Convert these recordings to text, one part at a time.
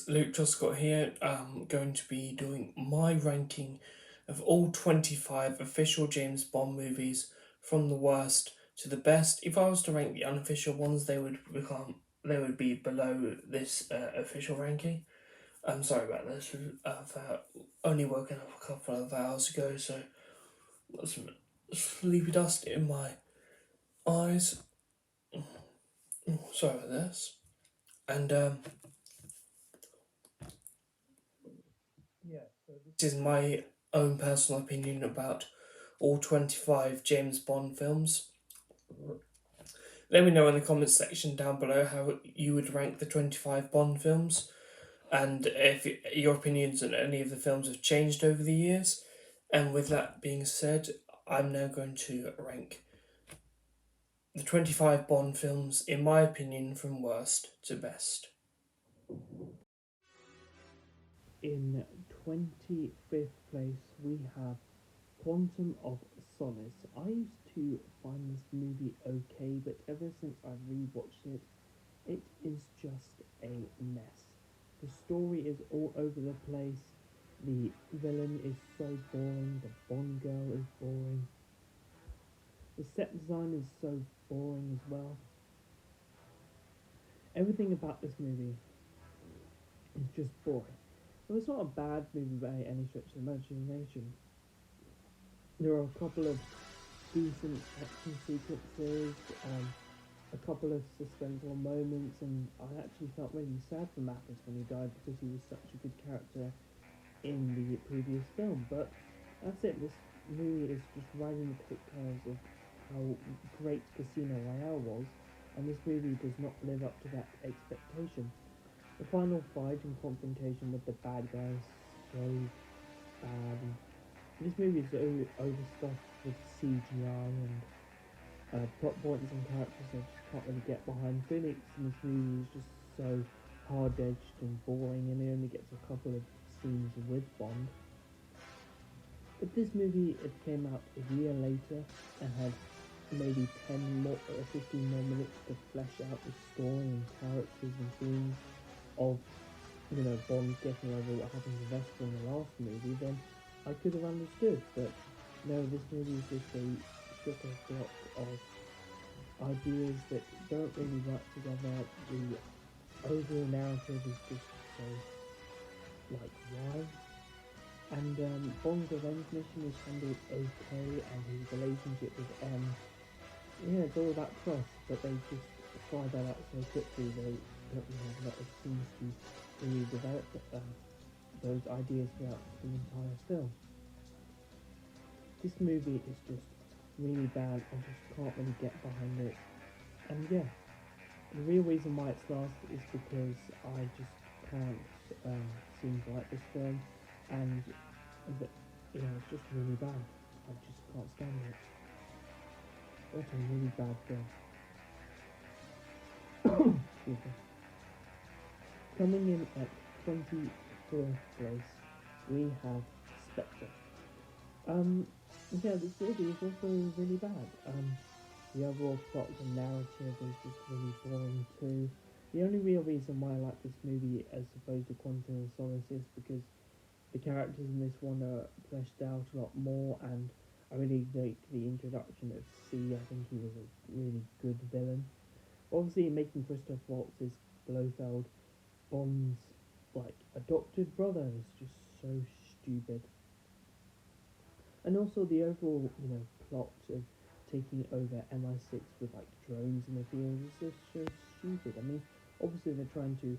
Luke Truscott here. I'm going to be doing my ranking of all 25 official James Bond movies from the worst to the best. If I was to rank the unofficial ones, they would be below this official ranking. I'm sorry about this. I've only woken up a couple of hours ago, so got some sleepy dust in my eyes. Sorry about this. And yeah, so this is my own personal opinion about all 25 James Bond films. Let me know in the comments section down below how you would rank the 25 Bond films and if your opinions on any of the films have changed over the years. And with that being said, I'm now going to rank the 25 Bond films, in my opinion, from worst to best. In 25th place, we have Quantum of Solace. I used to find this movie okay, but ever since I rewatched it, it is just a mess. The story is all over the place. The villain is so boring. The Bond girl is boring. The set design is so boring as well. Everything about this movie is just boring. Well, it's not a bad movie by any stretch of the imagination. There are a couple of decent action sequences, a couple of suspenseful moments, and I actually felt really sad for Mathis when he died because he was such a good character in the previous film. But that's it. This movie is just riding the coattails of how great Casino Royale was, and this movie does not live up to that expectation. The final fight and confrontation with the bad guys so bad. And this movie is overstuffed with CGI and plot points and characters I just can't really get behind. Phoenix in this movie is just so hard-edged and boring, and he only gets a couple of scenes with Bond. But this movie, it came out a year later and had maybe 10 more or 15 more minutes to flesh out the story and characters and themes of, Bond getting over what happened to Vesper in the last movie, then I could have understood. But no, this movie is just a sugar block of ideas that don't really work together. The overall narrative is just so, why? And Bond's revenge mission is handled okay, and his relationship with M, it's all about trust, but they just fly that out so quickly. They don't really have a lot of scenes to really develop those ideas throughout the entire film. This movie is just really bad. I just can't really get behind it. And yeah, the real reason why it's last is because I just can't seem to like this film, and it's just really bad. I just can't stand it. What a really bad film. Excuse me. Coming in at 24th place, we have Spectre. This movie is also really bad. The overall plot and narrative is just really boring too. The only real reason why I like this movie as opposed to Quantum of Solace is because the characters in this one are fleshed out a lot more, and I really liked the introduction of C. I think he was a really good villain. Obviously, making Christoph Waltz's Blofeld Bond's adopted brother is just so stupid. And also the overall, plot of taking over MI6 with drones in the field is just so stupid. I mean, obviously they're trying to,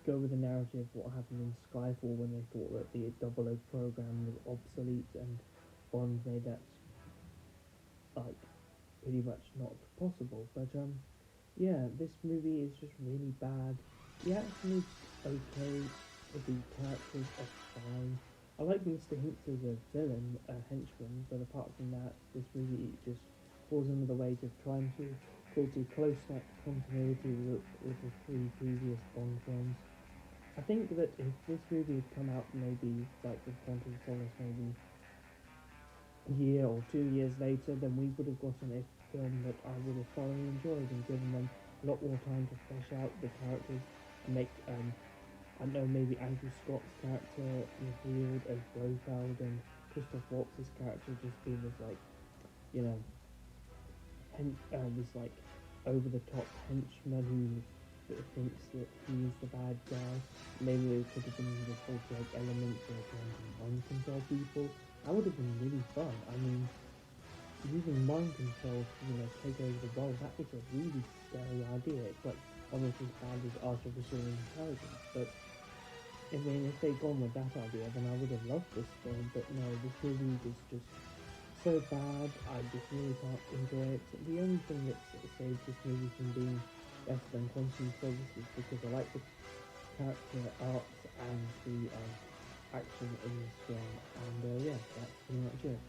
go with the narrative of what happened in Skyfall when they thought that the Double O program was obsolete, and Bond made that pretty much not possible. But this movie is just really bad. The action is okay, the characters are fine. I like Mr. Hinks as a villain, a henchman, but apart from that, this movie just falls under the weight of trying to create a close-knit continuity with the three previous Bond films. I think that if this movie had come out maybe with Quantum of Solace maybe a year or 2 years later, then we would have gotten a film that I would have thoroughly enjoyed and given them a lot more time to flesh out the characters and make I know maybe Andrew Scott's character revealed as Blofeld and Christoph Waltz's character just being this like, you know, this like over the top henchman who thinks that he's the bad guy. Maybe it could have been this whole like element where trying to mind control people. That would have been really fun. I mean, using mind control to take over the world. That was a really scary idea. It's like almost as bad as artificial intelligence. But I mean, if they'd gone with that idea, then I would have loved this film. But no, this movie was just so bad. I just really can't enjoy it. The only thing that saves this movie from being better than Quantum of Solace is because I like the character arcs and the action in this film. And yeah, that's pretty much it.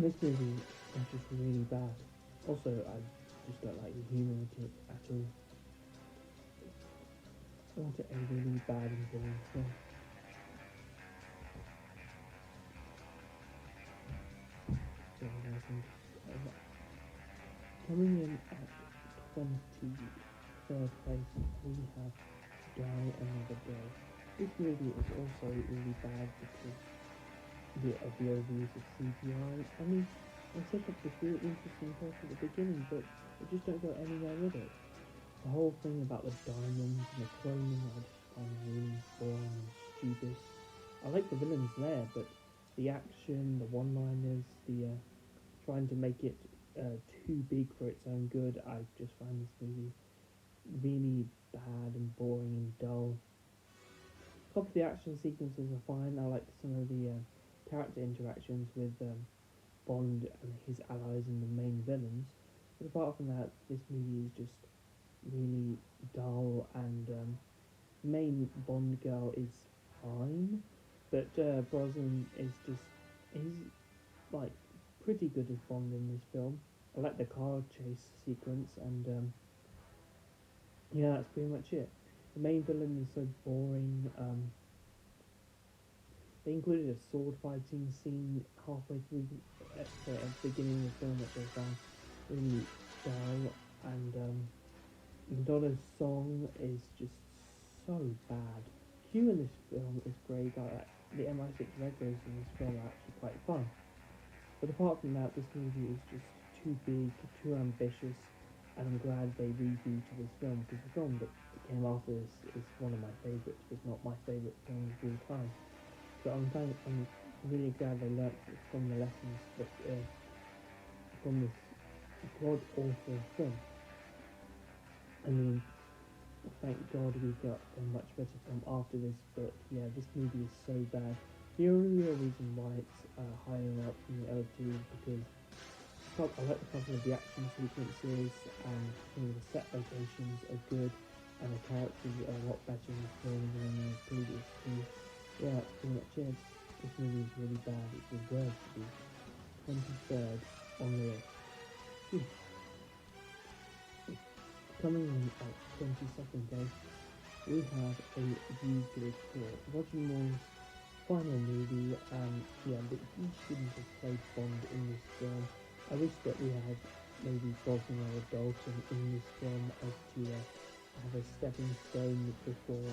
This movie is just really bad. Also, I just don't like the humour in it at all. What a really bad and boring film. So, I think coming in at 23rd place, we have Die Another Day. This movie is also really bad because of the overuse of CGI. I mean, they set up this really interesting plot at the beginning, but they just don't go anywhere with it. The whole thing about the diamonds and the cloning I just find really boring and stupid. I like the villains there, but the action, the one-liners, the trying to make it too big for its own good, I just find this movie really bad and boring and dull. A couple of the action sequences are fine. I like some of the character interactions with Bond and his allies and the main villains. But apart from that, this movie is just really dull, and main Bond girl is fine, but Brosnan is just he's like pretty good as Bond in this film. I like the car chase sequence, and yeah, that's pretty much it. The main villain is so boring. They included a sword fighting scene halfway through, sorry, at the beginning of the film, which I found really dull, and Madonna's song is just so bad. Q in this film is great. The MI6 regulars in this film are actually quite fun. But apart from that, this movie is just too big, too ambitious, and I'm glad they rebooted this film because the film that came after this is one of my favourites, but not my favourite film of all time. So I'm really glad they learnt from the lessons that from this god awful film. I mean, thank God we got a much better film after this, but yeah, this movie is so bad. The only real reason why it's higher up than the other two is because I like a couple of the action sequences, and some of the set locations are good, and the characters are a lot better in this film than in the previous two. Yeah, that's pretty much it. This movie is really bad. It deserves to be 23rd on the list. Phew. Coming in at 22nd place, we have A View to a Kill. Roger Moore's final movie, and yeah, but he shouldn't have played Bond in this film. I wish that we had maybe Brosnan or Dalton in this film as to have a stepping stone before,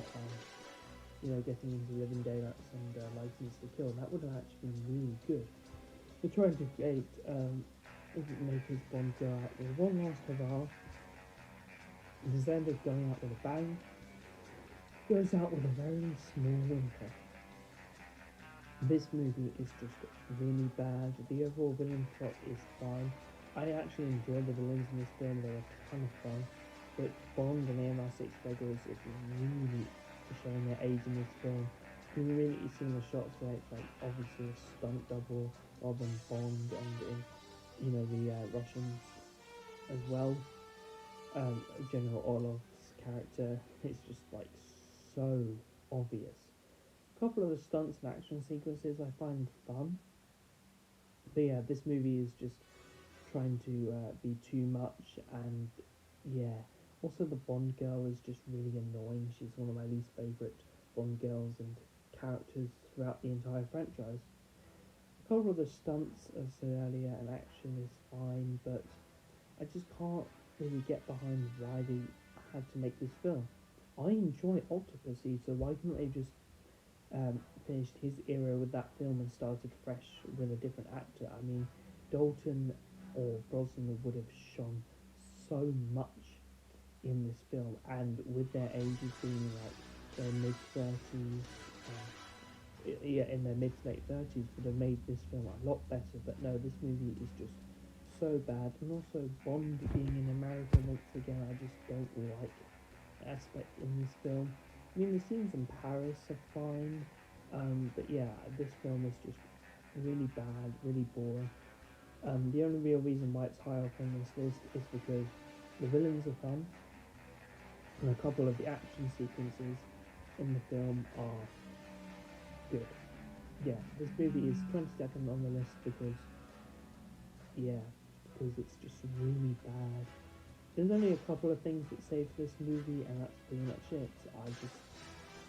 getting into Living Daylights and License to Kill. That would have actually been really good. The tragic eight doesn't make his Bond go out with one last hurrah. Instead of going out with a bang, goes out with a very small whimper. This movie is just really bad. The overall villain plot is fine. I actually enjoyed the villains in this film, they were kind of fun. But Bond and the MI6 regulars is really showing their age in this film. You can really see in the shots where it's like obviously a stunt double rather than Bond, and in the Russians as well. General Orlov's character is just like so obvious. A couple of the stunts and action sequences I find fun, but yeah, this movie is just trying to be too much, and yeah. Also, the Bond girl is just really annoying. She's one of my least favourite Bond girls and characters throughout the entire franchise. A couple of the stunts, as I said earlier, and action is fine, but I just can't really get behind why they had to make this film. I enjoy Octopussy, so why couldn't they just finished his era with that film and started fresh with a different actor? I mean, Dalton or Brosnan would have shone so much in this film, and with their ages being like their mid 30s, yeah, in their mid to late 30s, would have made this film a lot better. But no, this movie is just so bad, and also Bond being in America once again, I just don't like aspect in this film. I mean, the scenes in Paris are fine, but yeah, this film is just really bad, really boring. The only real reason why it's high up on this list is because the villains are fun, and a couple of the action sequences in the film are good. Yeah, this movie is 22nd on the list because, yeah, because it's just really bad. There's only a couple of things that save this movie, and that's pretty much it. I just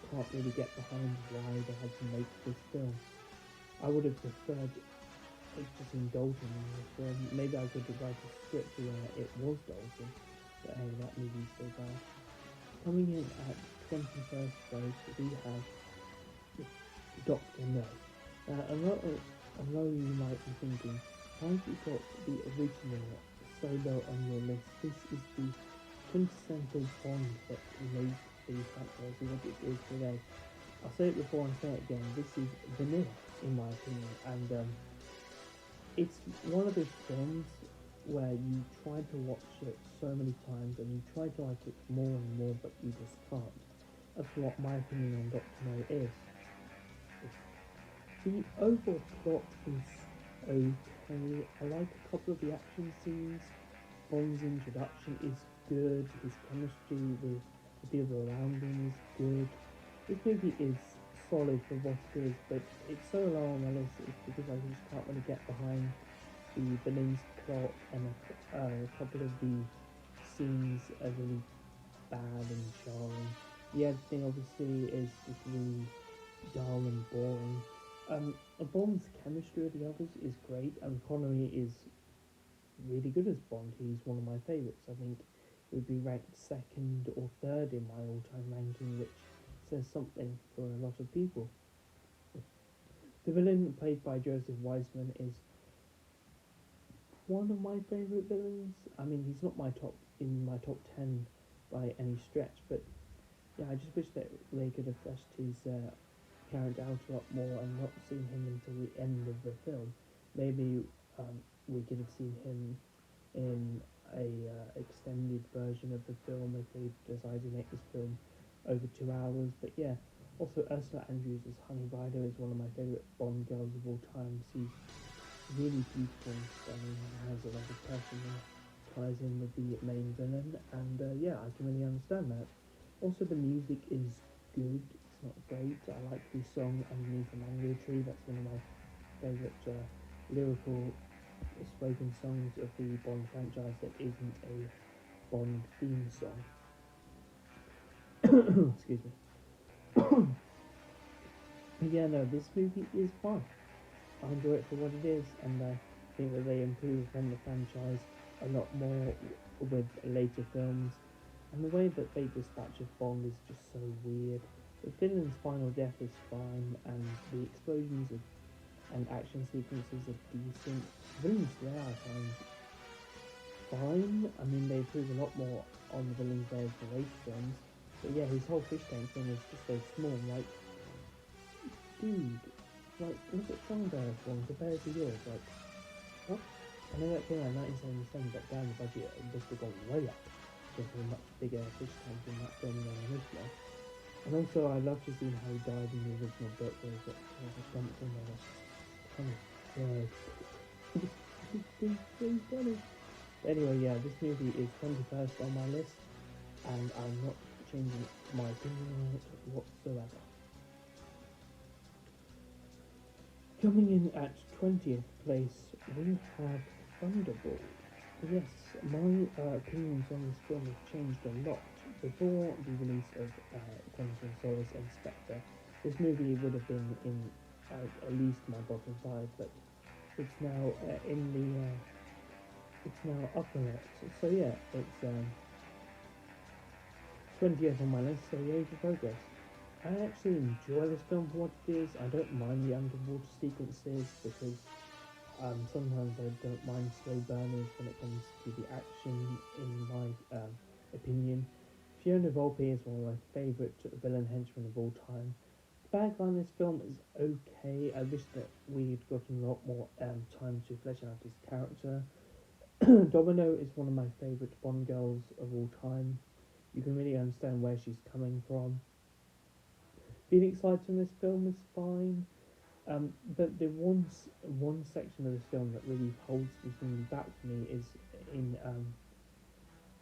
can't really get behind why they had to make this film. I would have preferred just in Dalton in this film. Maybe I could have write a script where it was Dalton, but hey, that movie's so bad. Coming in at 21st place, we have Doctor No. I know you might be thinking, why have you got the original so low on your list? This is the quintessential Bond that made the franchise what it is today. I'll say it before and say it again. This is vanilla, in my opinion, and it's one of those films where you try to watch it so many times and you try to like it more and more, but you just can't. That's what my opinion on Doctor No is. The overall plot is okay. I like a couple of the action scenes. Bond's introduction is good. His chemistry with the people around him is good. This movie is solid for what it is, but it's so low on my list it's because I just can't really get behind the villain's plot, and a couple of the scenes are really bad and jarring. The editing obviously is just really dull and boring. Bond's chemistry with the others is great, and Connery is really good as Bond. He's one of my favourites. I think he would be ranked second or third in my all-time ranking, which says something for a lot of people. The villain, played by Joseph Weisman, is one of my favourite villains. I mean, he's not my top 10 by any stretch, but yeah, I just wish that they could have fleshed his character out a lot more and not seen him until the end of the film. Maybe we could have seen him in a extended version of the film if they decide to make this film over 2 hours. But yeah, also Ursula Andrews as Honey Rider is one of my favourite Bond girls of all time. She's really beautiful and stunning and has a lot of passion that ties in with the main villain, and yeah, I can really understand that. Also, the music is good, it's not great. I like the song Underneath the Mango Tree, that's one of my favourite lyrical spoken songs of the Bond franchise that isn't a Bond theme song. Excuse me. But yeah, no, this movie is fine. I enjoy it for what it is, and I think that they improve on the franchise a lot more with later films. And the way that they dispatch of Bond is just so weird. The villain's final death is fine, and the explosions and action sequences are decent. Villains there I find fine. I mean, they improve a lot more on the villains there for later films. But yeah, his whole fish tank thing is just so small. Like, dude, like, look at Songbird one compared to yours. Like, what? I know that came out in 1977, but down the budget, it must have gone way up. Just a much bigger fish tank in that film than in this one. And also, I love to see how he died in the original book. There's a something there that's kind of it's so funny. But anyway, yeah, this movie is 21st on my list, and I'm not changing my opinion on it whatsoever. Coming in at 20th place, we have Thunderball. Yes, my opinions on this film have changed a lot. Before the release of Quantum of Solace and Spectre, this movie would have been in at least my bottom five, but it's now it's now upper it. So yeah, 20th on my list, so The Age of Progress. I actually enjoy this film for what it is. I don't mind the underwater sequences because sometimes I don't mind slow burners when it comes to the action, in my opinion. Fiona Volpe is one of my favourite villain henchmen of all time. The bad guy in this film is okay. I wish that we'd gotten a lot more time to flesh out his character. Domino is one of my favourite Bond girls of all time. You can really understand where she's coming from. Phoenix Lights in this film is fine. But the one section of this film that really holds this movie back for me is in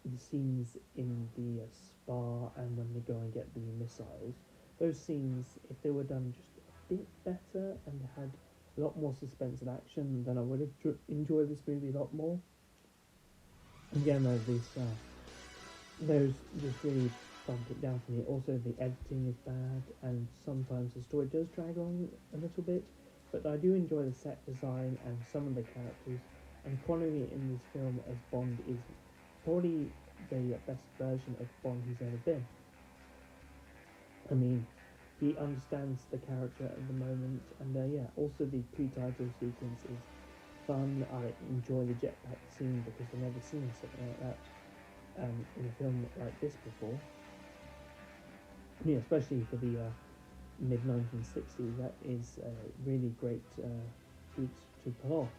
the scenes in the spa and when they go and get the missiles. Those scenes, if they were done just a bit better and had a lot more suspense and action, then I would have enjoyed this movie a lot more. And yeah, no, those just really bump it down for me. Also, the editing is bad, and sometimes the story does drag on a little bit. But I do enjoy the set design and some of the characters. And Connery in this film as Bond is probably the best version of Bond he's ever been. I mean, he understands the character at the moment, and yeah, also the pre-title sequence is fun. I enjoy the jetpack scene because I've never seen something like that in a film like this before. Yeah, especially for the mid 1960s, that is a really great feat to pull off.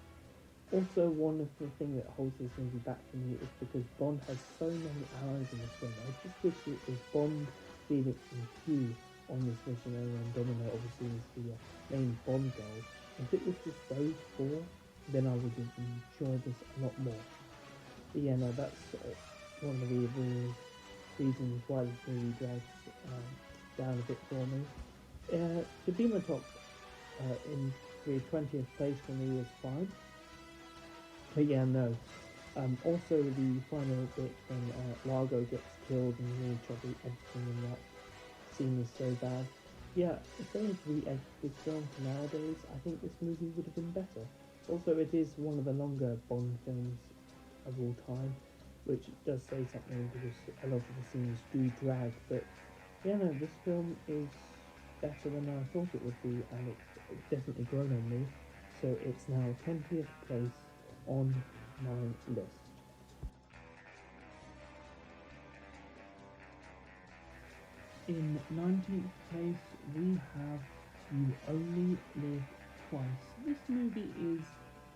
Also, one of the things that holds this movie back for me is because Bond has so many allies in this film. I just wish it was Bond, Felix, and Q on this mission, and Domino obviously is the main Bond goal. If it was just those four, then I would have enjoyed this a lot more. But yeah, no, that's one of the reasons why this movie drags down a bit for me. To be my top in the 20th place for me is fine. But yeah, no. Also, the final bit when Largo gets killed and really choppy editing in that scene is so bad. Yeah, if they had re-edited this film for nowadays, I think this movie would have been better. Also, it is one of the longer Bond films of all time, which does say something because a lot of the scenes do drag. But yeah, no, this film is better than I thought it would be, and it's definitely grown on me. So it's now 20th place on my list. In 19th place, we have You Only Live Twice. This movie is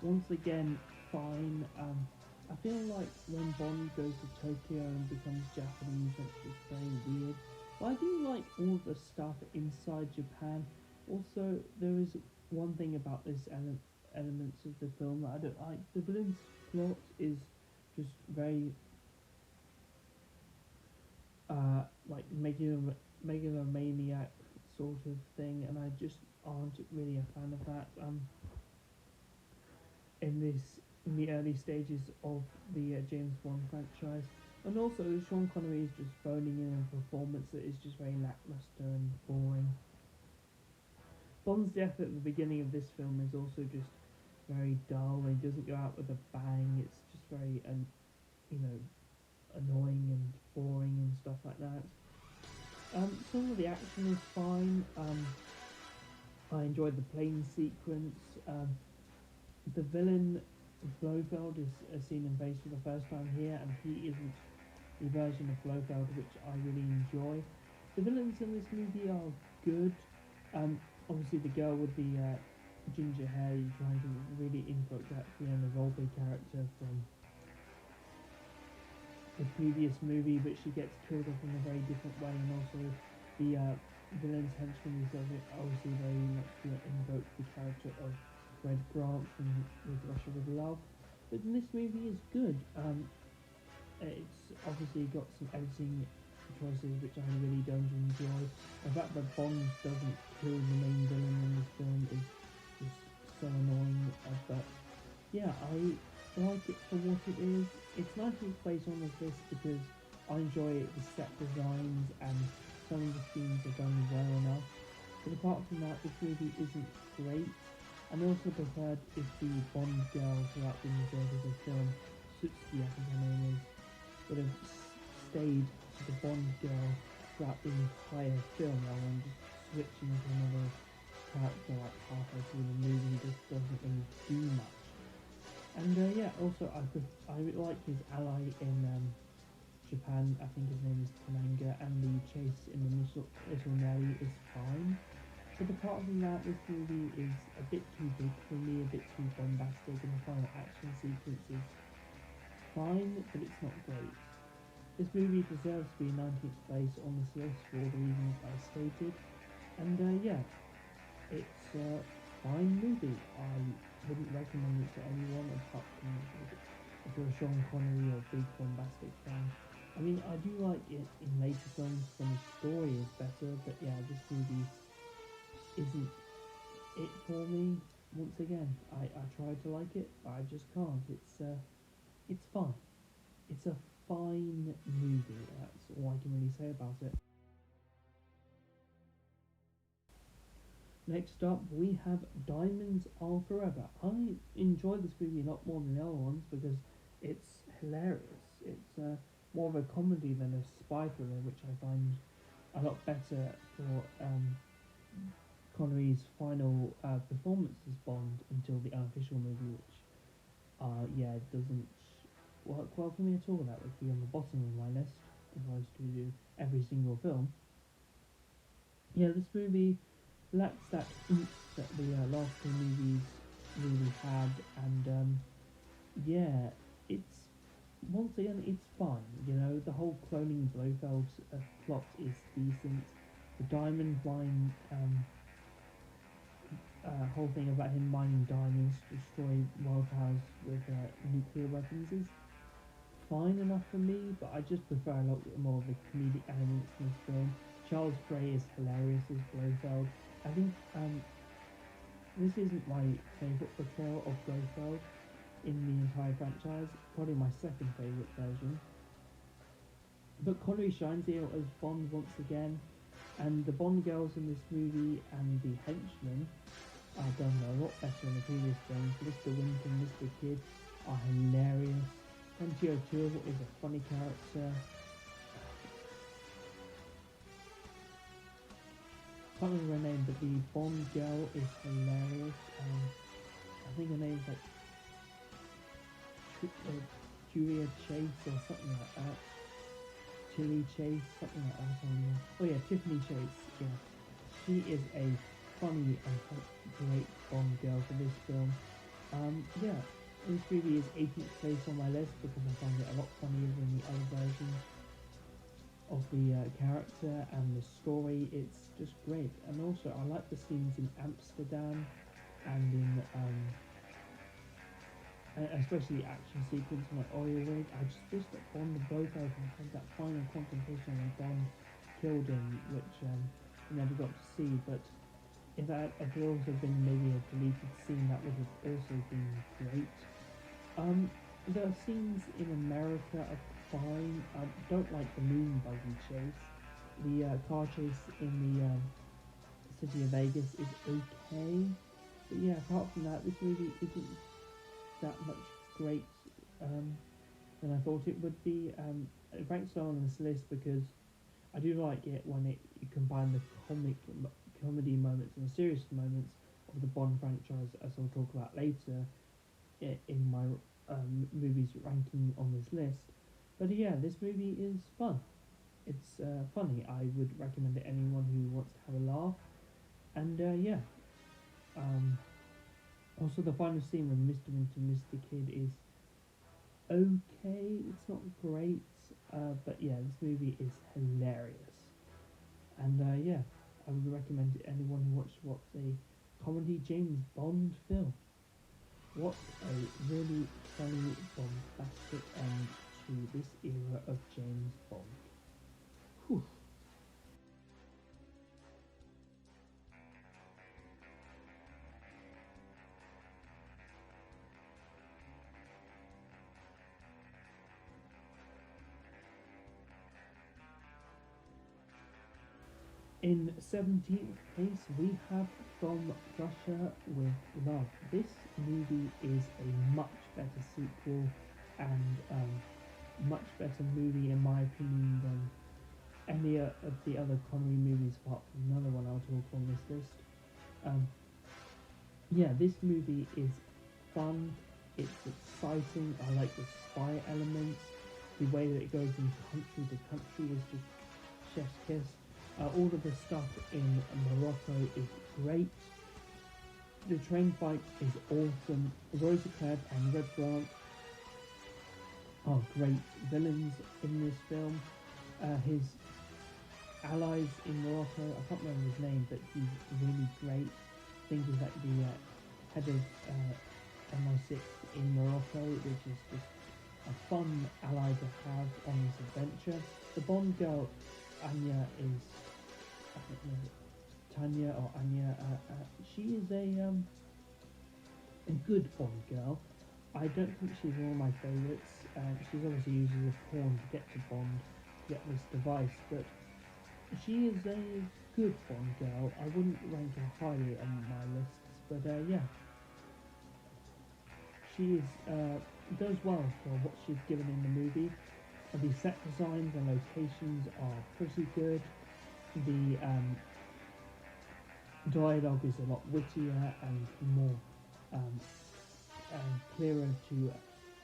once again fine. I feel like when Bond goes to Tokyo and becomes Japanese, that's just very weird. But I do like all the stuff inside Japan. Also, there is one thing about this elements of the film that I don't like. The villain's plot is just very like megalomaniac sort of thing, and I just aren't really a fan of that. In the early stages of the James Bond franchise, and also Sean Connery is just phoning in a performance that is just very lackluster and boring. Bond's death at the beginning of this film is also just very dull. He doesn't go out with a bang. It's just very you know annoying and boring and stuff like that. Some of the action is fine. I enjoyed the plane sequence. The villain Blofeld is seen and faced for the first time here, and he isn't the version of Blofeld which I really enjoy. The villains in this movie are good. Obviously, the girl with the ginger hair, you're trying to really invoke that Fiona Volpe character from the previous movie, but she gets killed off in a very different way, and also the villain's henchman is obviously very much to invoke the character of Red Grant from With Russia With Love. But this movie is good. It's obviously got some editing choices which I really don't enjoy. The fact that Bond doesn't kill the main villain in this film is just so annoying. But yeah, I like it for what it is. It's 19th place on this list because I enjoy the set designs and some of the scenes are done well enough. But apart from that, this movie isn't great. And I also preferred if the Bond girl throughout the majority of the film, Sutsuki I think her name is, would have stayed the Bond girl throughout the entire film rather than just switching to another character like halfway through the movie just doesn't really do much. And yeah, also I like his ally in Japan. I think his name is Kananga, and the chase in the Little Nelly is fine. But apart from that, this movie is a bit too big for me, a bit too bombastic, and the final action sequence is fine, but it's not great. This movie deserves to be 19th place on this list for all the reasons I stated, and yeah, it's a fine movie. I wouldn't recommend it to anyone apart from if you're a Sean Connery or big bombastic fan. I mean, I do like it in later films when the story is better, but yeah, this movie isn't it for me. Once again, I try to like it, but I just can't. It's fine. It's a fine movie. That's all I can really say about it. Next up, we have Diamonds Are Forever. I enjoy this movie a lot more than the other ones because it's hilarious. It's more of a comedy than a spy thriller, which I find a lot better for Connery's final performance as Bond until the unofficial movie, which yeah doesn't work well for me at all. That would be on the bottom of my list if I was to do every single film. Yeah, this movie lacks that oomph that the last two movies really had, and yeah, it's once again it's fine. You know, the whole cloning Blofeld plot is decent. The diamond mine whole thing about him mining diamonds to destroy world powers with nuclear weapons is fine enough for me, but I just prefer a lot more of the comedic elements in this film. Charles Gray is hilarious as Blofeld. I think this isn't my favourite portrayal of Blofeld in the entire franchise, probably my second favourite version. But Connery shines here as Bond once again, and the Bond girls in this movie and the henchmen are done a lot better in the previous films. Mr. Winton, Mr. Kidd are hilarious. 2002 is a funny character. Can't remember her name, but the Bond girl is hilarious. I think her name's like Julia Chase or something like that. Chili Chase, something like that. Oh yeah, Tiffany Chase. Yeah, she is a funny and great Bond girl for this film. Yeah, this movie is 18th place on my list because I find it a lot funnier than the other versions of the character and the story. It's just great, and also I like the scenes in Amsterdam and in especially the action sequence in like oil rig. I just wish that Bond and Blofeld had that final confrontation when Bond killed him, which we never got to see. But if there also been maybe a deleted scene, that would have also been great. The scenes in America are fine. I don't like the moon buggy chase. The car chase in the city of Vegas is okay. But yeah, apart from that, this movie isn't that much great than I thought it would be. It ranks low on this list because I do like it when you combine the comedy moments and the serious moments of the Bond franchise, as I'll talk about later in my movies ranking on this list. But yeah, this movie is fun. It's funny. I would recommend it to anyone who wants to have a laugh. And yeah, um, also the final scene with Mr. Winter, Mr. Kidd is okay. It's not great, but yeah, this movie is hilarious. And yeah, I would recommend it to anyone who wants to watch a comedy James Bond film. What a really funny, bombastic end to this era of James Bond. Whew. In 17th place, we have From Russia with Love. This movie is a much better sequel and much better movie, in my opinion, than any of the other Connery movies apart from another one I'll talk on this list. Um, yeah, this movie is fun. It's exciting. I like the spy elements. The way that it goes from country to country is just chef's kiss. All of the stuff in Morocco is great. The train fight is awesome. Rosa Klebb and Red Grant are great villains in this film. His allies in Morocco, I can't remember his name, but he's really great. I think he's like the head of MI6 in Morocco, which is just a fun ally to have on this adventure. The Bond girl, Anya, is, I don't know, Tanya or Anya, she is a good Bond girl. I don't think she's one of my favourites. She's obviously used as a pawn to get to Bond, to get this device, but she is a good Bond girl. I wouldn't rank her highly on my lists, but yeah, she is does well for what she's given in the movie. The set designs and locations are pretty good. The dialogue is a lot wittier and more um, clearer to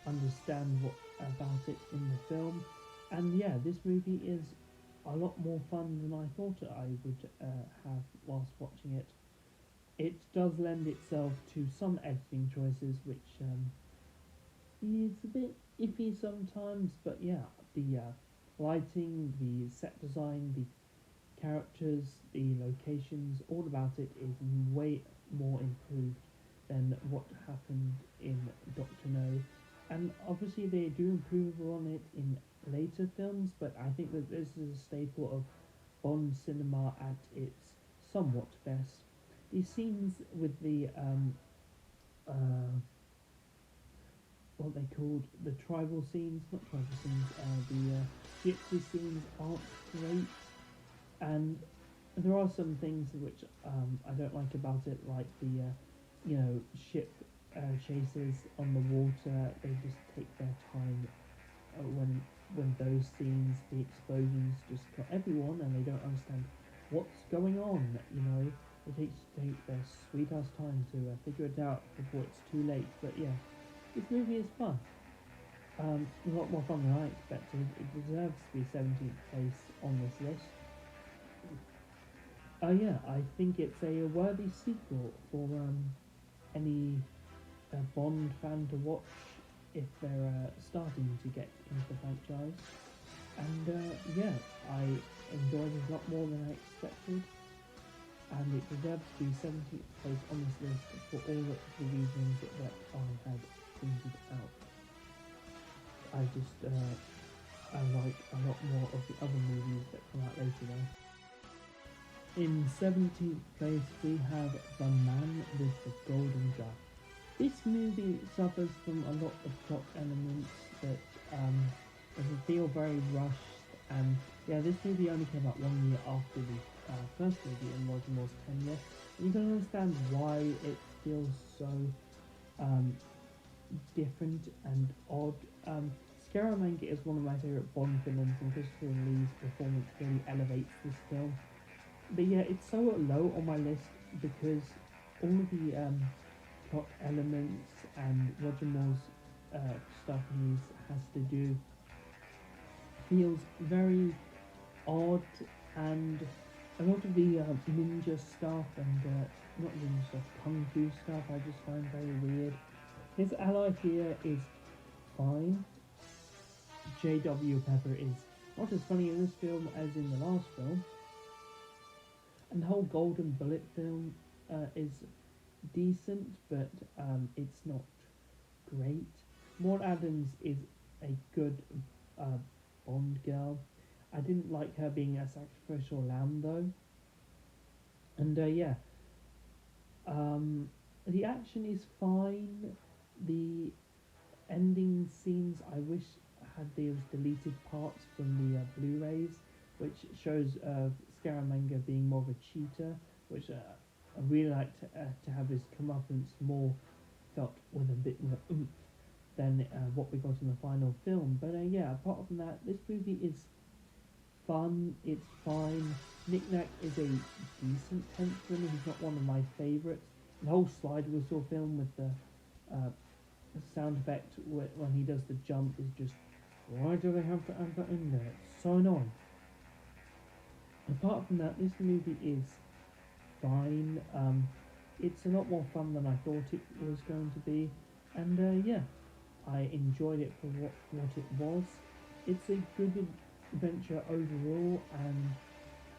understand what about it in the film. And yeah, this movie is a lot more fun than I thought I would have whilst watching it. It does lend itself to some editing choices, which is a bit iffy sometimes, but yeah, the lighting, the set design, the characters, the locations, all about it is way more improved than what happened in Doctor No. And obviously they do improve on it in later films, but I think that this is a staple of Bond cinema at its somewhat best. These scenes with the uh, what they called the tribal scenes, not tribal scenes, the gypsy scenes aren't great, and there are some things which I don't like about it, like the ship chases on the water. They just take their time when those scenes, the explosions just got everyone, and they don't understand what's going on. They take their sweet ass time to figure it out before it's too late. But yeah, this movie is fun. A lot more fun than I expected. It deserves to be 17th place on this list. Yeah, I think it's a worthy sequel for any Bond fan to watch if they're starting to get into the franchise. And yeah, I enjoyed it a lot more than I expected, and it deserves to be 17th place on this list for all the reasons that I had pointed out. I just I like a lot more of the other movies that come out later though. In 17th place we have The Man with the Golden Gun. This movie suffers from a lot of plot elements that doesn't feel very rushed, and yeah, this movie only came out 1 year after the first movie in Roger Moore's tenure. And you can understand why it feels so different and odd. Scaramanga is one of my favourite Bond villains, and Christopher Lee's performance really elevates this film. But yeah, it's so low on my list because all of the plot elements and Roger Moore's stuff he has to do feels very odd, and a lot of the ninja stuff and not ninja stuff, kung fu stuff I just find very weird. His ally here is fine. J.W. Pepper is not as funny in this film as in the last film, and the whole Golden Bullet film is decent, but it's not great. Maud Adams is a good uh, Bond girl. I didn't like her being a sacrificial lamb though. And yeah, the action is fine. The ending scenes, I wish had those deleted parts from the Blu-rays, which shows Scaramanga being more of a cheater, which I really like to have his comeuppance more felt with a bit more oomph than what we got in the final film. But yeah, apart from that, this movie is fun, it's fine. Nick Nack is a decent henchman, he's not one of my favourites. The whole slide whistle film with uh, the sound effect when he does the jump is just, why do they have to add that in there? It's so annoying. Apart from that, this movie is fine. It's a lot more fun than I thought it was going to be, and yeah, I enjoyed it for what it was. It's a good adventure overall, and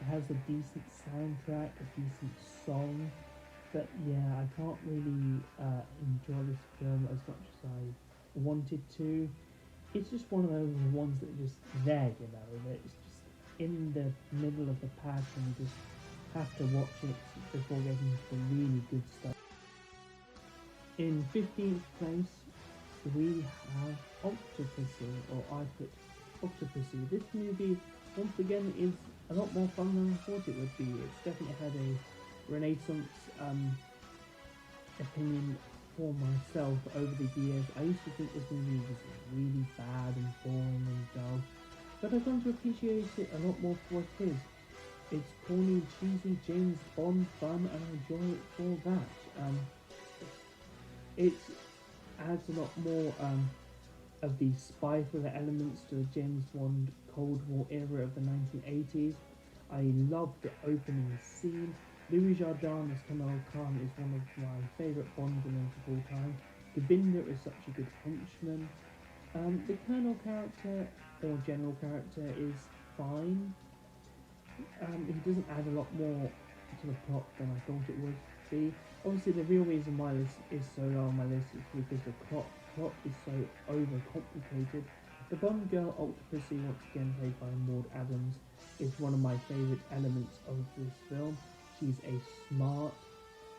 it has a decent soundtrack, a decent song. But yeah, I can't really enjoy this film as much as I wanted to. It's just one of those ones that are just there, you know, that it's just in the middle of the pack and you just have to watch it before getting to the really good stuff. In 15th place, we have Octopussy, or I put Octopussy. This movie, once again, is a lot more fun than I thought it would be. It's definitely had a renaissance opinion for myself over the years. I used to think this movie was really bad and boring and dull, but I've come to appreciate it a lot more for what it is. It's corny, cheesy, James Bond fun, and I enjoy it for that. It adds a lot more of the spy thriller elements to the James Bond Cold War era of the 1980s. I love the opening scene. Louis Jourdan as Kamal Khan is one of my favourite Bond villains of all time. Govinda is such a good henchman. The Colonel character, or General character, is fine. He doesn't add a lot more to the plot than I thought it would be. Obviously, the real reason why this is so low on my list is because the plot is so overcomplicated. The Bond girl Octopussy, once again played by Maud Adams, is one of my favourite elements of this film. She's a smart,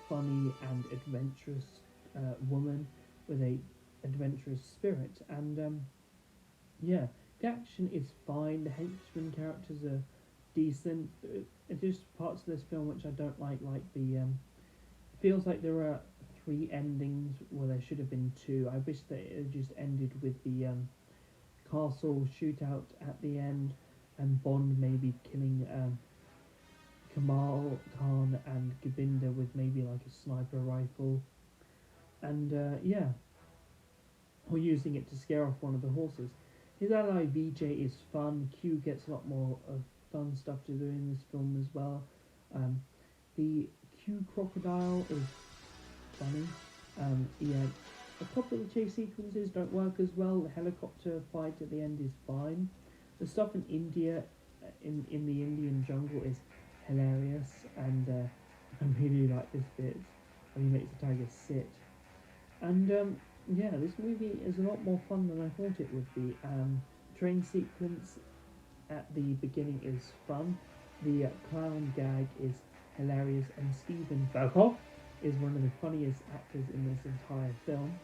funny and adventurous woman with a adventurous spirit, and yeah, the action is fine. The henchman characters are decent. Just parts of this film which I don't like the it feels like there are three endings where there should have been two. I wish that it had just ended with the castle shootout at the end, and Bond maybe killing Kamal Khan and Govinda with maybe like a sniper rifle, and yeah, or using it to scare off one of the horses. His ally VJ is fun. Q gets a lot more of fun stuff to do in this film as well. The Q crocodile is funny. Yeah, a couple of the chase sequences don't work as well. The helicopter fight at the end is fine. The stuff in India, in the Indian jungle, is hilarious, and I really like this bit when he makes the tiger sit. And yeah, this movie is a lot more fun than I thought it would be. Train sequence at the beginning is fun. The clown gag is hilarious, and Stephen Berkoff is one of the funniest actors in this entire film.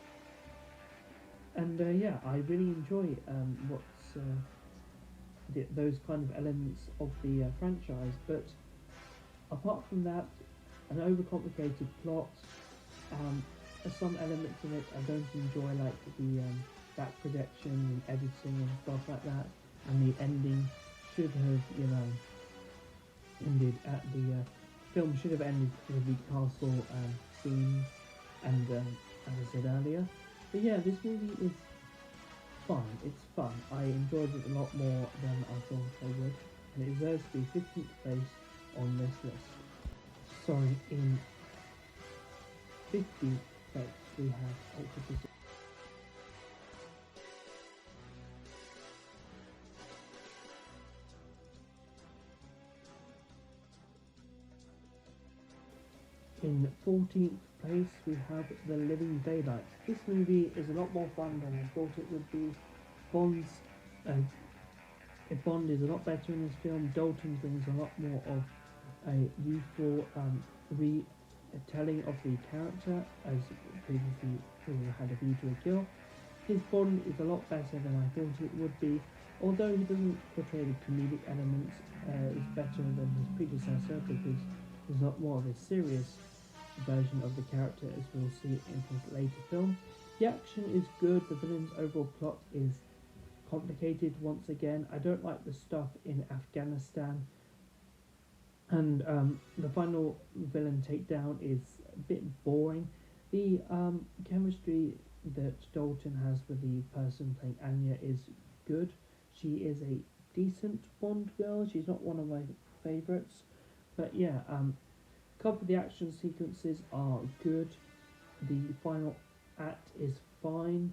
And yeah, I really enjoy those kind of elements of the franchise. But apart from that, an overcomplicated plot. Some elements in it I don't enjoy, like the back projection and editing and stuff like that. And the ending should have, ended at the film should have ended with the castle scene, and as I said earlier. But yeah, this movie is fun. It's fun. I enjoyed it a lot more than I thought I would, and it deserves to be 15th place on this list. Sorry, in 15th place we have Octopus. In 14th place we have The Living Daylights. This movie is a lot more fun than I thought it would be. Bond is a lot better in this film. Dalton brings a lot more of a youthful retelling of the character, as previously we had A View to a Kill. His Bond is a lot better than I thought it would be, although he doesn't portray the comedic elements is better than his predecessor, because there's a lot more of a serious version of the character, as we'll see in his later film. The action is good, the villain's overall plot is complicated once again. I don't like the stuff in Afghanistan. And the final villain takedown is a bit boring. The chemistry that Dalton has with the person playing Anya is good. She is a decent Bond girl. She's not one of my favourites. But yeah, a couple of the action sequences are good. The final act is fine.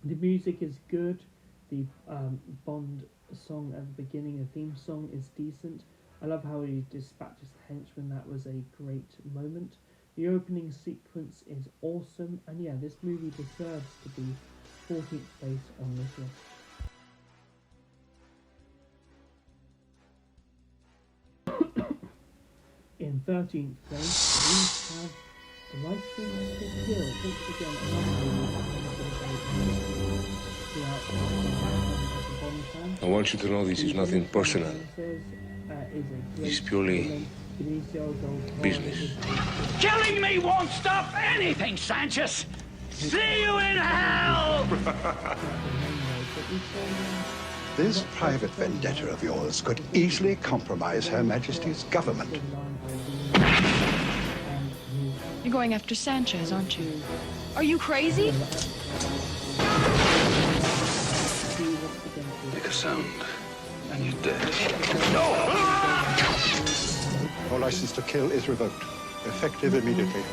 The music is good. The Bond song at the beginning, the theme song, is decent. I love how he dispatches the henchman. That was a great moment. The opening sequence is awesome, and yeah, this movie deserves to be 14th place on this list. In 13th place, we have License to Kill. Once again, another movie throughout the Bond fan. I want you to know this is nothing personal. It's purely business. Killing me won't stop anything, Sanchez! See you in hell! This private vendetta of yours could easily compromise Her Majesty's government. You're going after Sanchez, aren't you? Are you crazy? Make a sound, and you're dead. Your license to kill is revoked, effective immediately.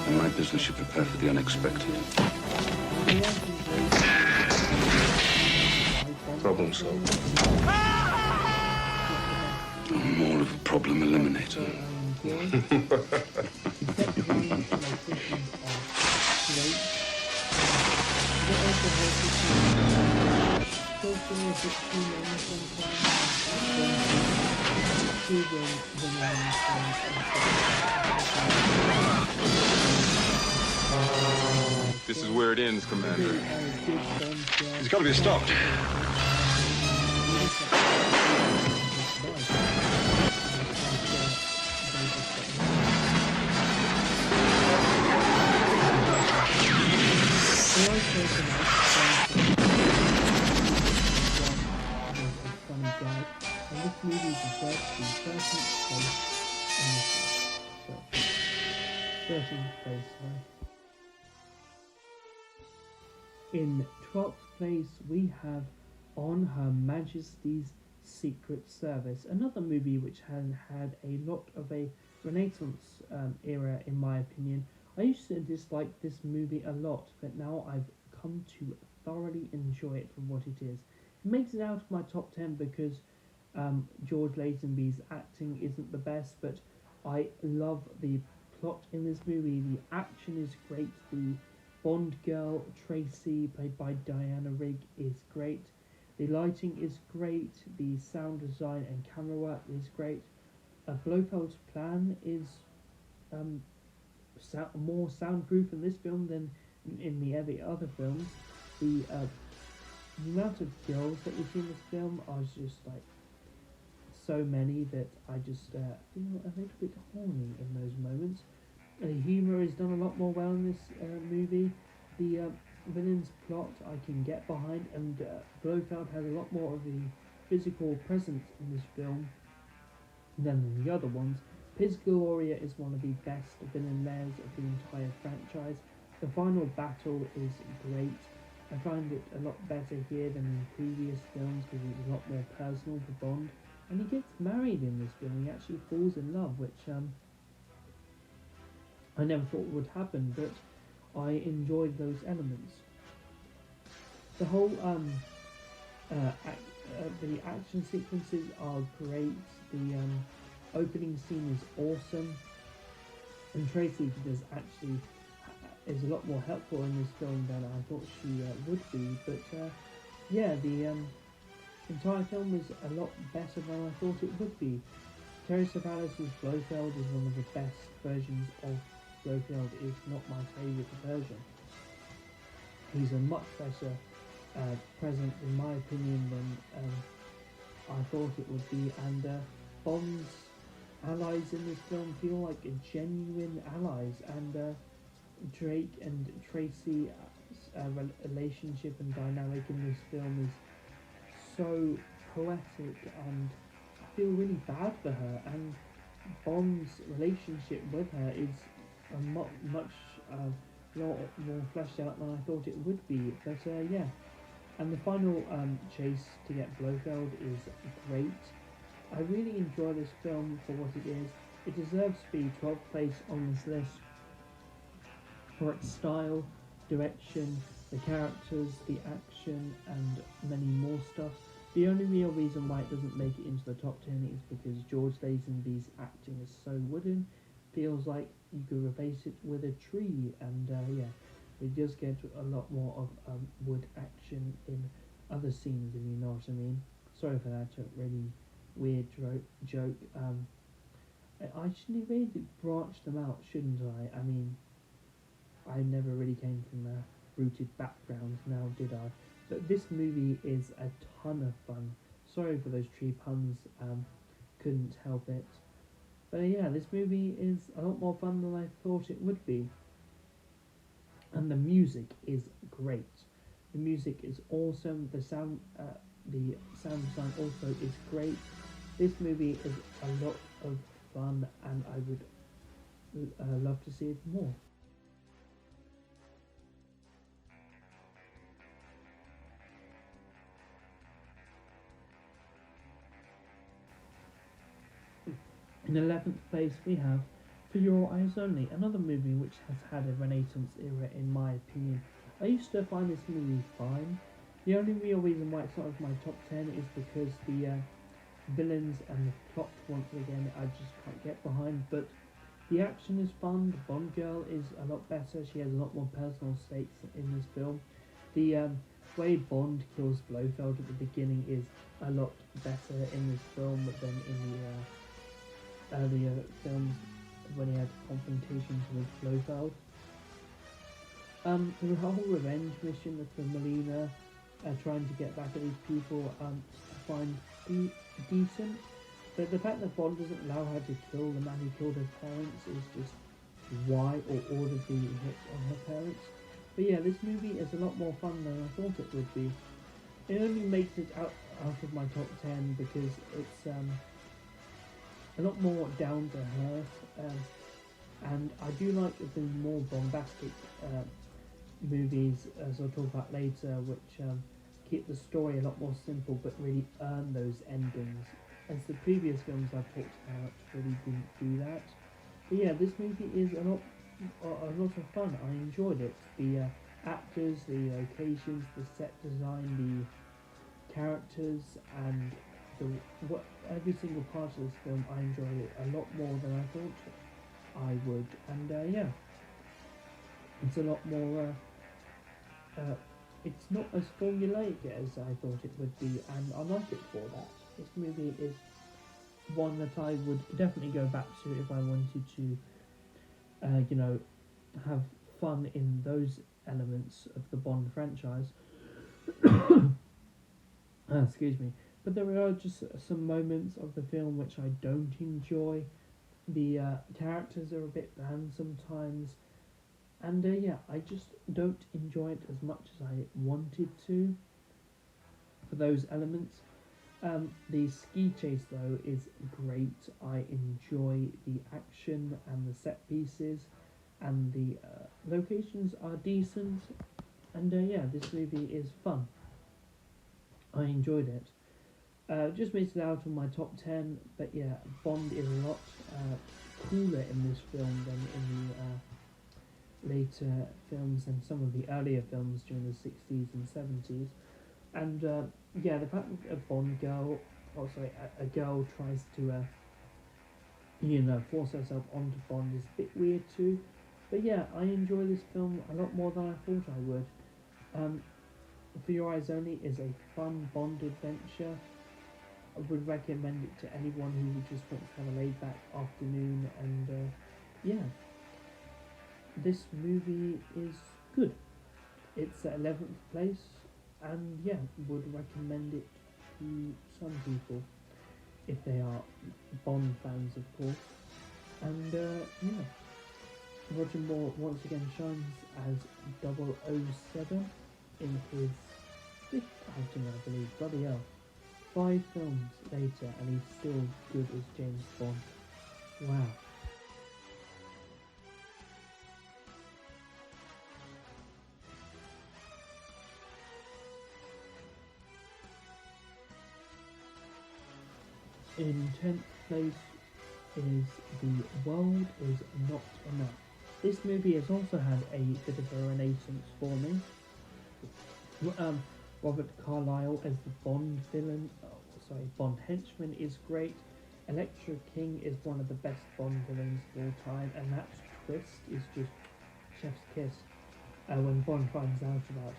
In my business, you prepare for the unexpected. Problem solved. I'm more of a problem eliminator. This is where it ends, Commander. It's got to be stopped. In 12th place, we have On Her Majesty's Secret Service, another movie which has had a lot of a Renaissance era, in my opinion. I used to dislike this movie a lot, but now I've come to thoroughly enjoy it for what it is. It makes it out of my top 10 because George Lazenby's acting isn't the best, but I love the plot in this movie. The action is great. The Bond girl, Tracy, played by Diana Rigg, is great. The lighting is great. The sound design and camera work is great. Blofeld's plan is more soundproof in this film than in the other films. The amount of kills that we see in this film are just like so many that I just feel a little bit horny in those moments. The humour is done a lot more well in this movie. The villain's plot I can get behind, and Blofeld has a lot more of a physical presence in this film than in the other ones. Piz Gloria is one of the best villain layers of the entire franchise. The final battle is great. I find it a lot better here than in previous films because it's a lot more personal for Bond. And he gets married in this film. He actually falls in love, which I never thought would happen, but I enjoyed those elements. The whole the action sequences are great. The opening scene is awesome, and Tracy is a lot more helpful in this film than I thought she would be. But yeah, the entire film is a lot better than I thought it would be. Terry Savalas' Blofeld is one of the best versions of Blofeld, if not my favourite version. He's a much better present, in my opinion, than I thought it would be, and Bond's allies in this film feel like genuine allies, and Drake and Tracy relationship and dynamic in this film is so poetic, and I feel really bad for her. And Bond's relationship with her is a much lot more fleshed out than I thought it would be. But yeah, and the final chase to get Blofeld is great. I really enjoy this film for what it is. It deserves to be 12th place on this list for its style, direction, the characters, the action, and many more stuff. The only real reason why it doesn't make it into the top 10 is because George Lazenby's acting is so wooden. Feels like you could replace it with a tree, and yeah, we just get a lot more of wood action in other scenes, if you know what I mean. Sorry for that really weird joke. I should really branch them out, shouldn't I? I mean, I never really came from a rooted background, now did I? But this movie is a ton of fun. Sorry for those tree puns, couldn't help it. But yeah, this movie is a lot more fun than I thought it would be. And the music is great. The music is awesome. The sound design also is great. This movie is a lot of fun, and I would love to see it more. In 11th place we have For Your Eyes Only, another movie which has had a renaissance era in my opinion. I used to find this movie fine. The only real reason why it's not in my top 10 is because the villains and the plot, once again, I just can't get behind. But the action is fun, the Bond girl is a lot better, she has a lot more personal stakes in this film. The way Bond kills Blofeld at the beginning is a lot better in this film than in the earlier films when he had confrontations with Blofeld. The whole revenge mission for Melina, trying to get back at these people, I find decent. But the fact that Bond doesn't allow her to kill the man who killed her parents is just why, or ordered the hit on her parents. But yeah, this movie is a lot more fun than I thought it would be. It only makes it out of my top 10 because it's a lot more down to earth, and I do like the more bombastic movies, as I'll talk about later, which keep the story a lot more simple but really earn those endings, as the previous films I've talked about really didn't do that. But yeah, this movie is a lot of fun. I enjoyed it. The actors, the locations, the set design, the characters, and every single part of this film, I enjoyed it a lot more than I thought I would. And yeah, it's a lot more. It's not as formulaic as I thought it would be, and I like it for that. This movie is one that I would definitely go back to if I wanted to, have fun in those elements of the Bond franchise. Excuse me. But there are just some moments of the film which I don't enjoy. The characters are a bit bland sometimes. And yeah, I just don't enjoy it as much as I wanted to for those elements. The ski chase, though, is great. I enjoy the action and the set pieces, and the locations are decent. And yeah, this movie is fun. I enjoyed it. Just missed it out on my top 10, but yeah, Bond is a lot cooler in this film than in the later films and some of the earlier films during the 60s and 70s. And yeah, the fact that a Bond girl, a girl tries to, force herself onto Bond is a bit weird too. But yeah, I enjoy this film a lot more than I thought I would. For Your Eyes Only is a fun Bond adventure. I would recommend it to anyone who just wants to have a laid back afternoon, and yeah, this movie is good. It's at 11th place, and yeah, would recommend it to some people if they are Bond fans, of course. And yeah, Roger Moore once again shines as 007 in his 5th outing, I believe. Bloody hell. 5 films later and he's still good as James Bond. Wow. In 10th place is The World Is Not Enough. This movie has also had a bit of a renaissance for me. Robert Carlyle as the Bond villain, Bond henchman is great. Electra King is one of the best Bond villains of all time, and that twist is just chef's kiss when Bond finds out about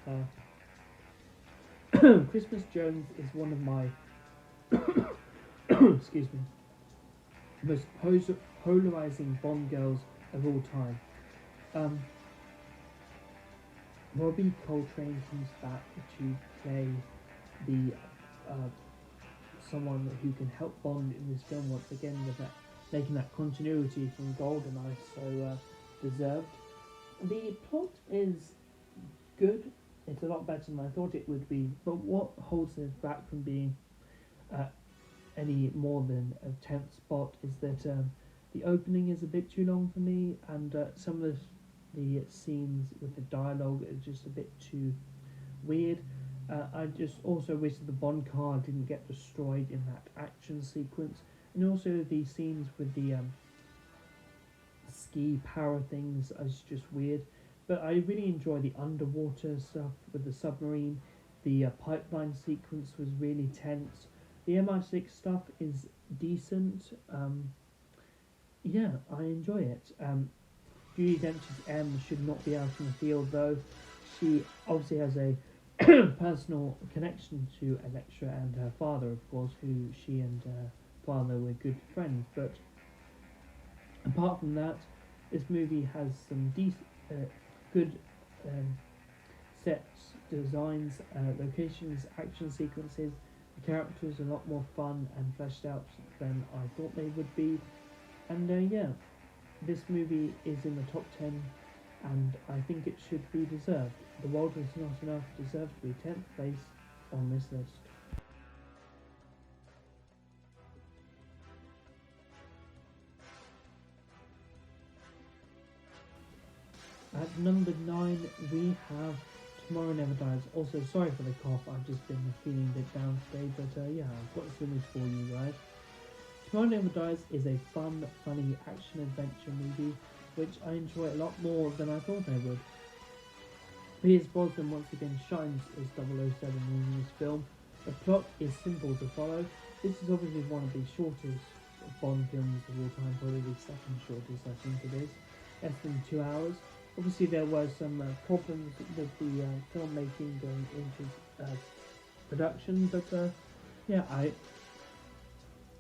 her. Christmas Jones is one of my excuse me, most polarizing Bond girls of all time. Robbie Coltrane comes back to play the someone who can help Bond in this film once again, with that making that continuity from GoldenEye so deserved. The plot is good. It's a lot better than I thought it would be, but what holds it back from being any more than a 10th spot is that the opening is a bit too long for me, and some of the scenes with the dialogue is just a bit too weird. I just also wish that the Bond car didn't get destroyed in that action sequence, and also the scenes with the ski power things is just weird. But I really enjoy the underwater stuff with the submarine. The pipeline sequence was really tense. The MI6 stuff is decent. Yeah, I enjoy it. Judi Dench's M should not be out in the field, though. She obviously has a personal connection to Electra and her father, of course, who she and her father were good friends. But apart from that, this movie has some good sets, designs, locations, action sequences. The characters are a lot more fun and fleshed out than I thought they would be. And yeah, this movie is in the top 10, and I think it should be deserved. The World Is Not Enough deserves to be 10th place on this list. At number 9, we have Tomorrow Never Dies. Also, sorry for the cough, I've just been feeling a bit down today, but yeah, I've got some news for you guys. Tomorrow Never Dies is a fun, funny action-adventure movie, which I enjoy a lot more than I thought I would. Pierce Brosnan once again shines as 007 in this film. The plot is simple to follow. This is obviously one of the shortest Bond films of all time, probably the second shortest I think it is. Less than 2 hours. Obviously there were some problems with the filmmaking going into production, but yeah, I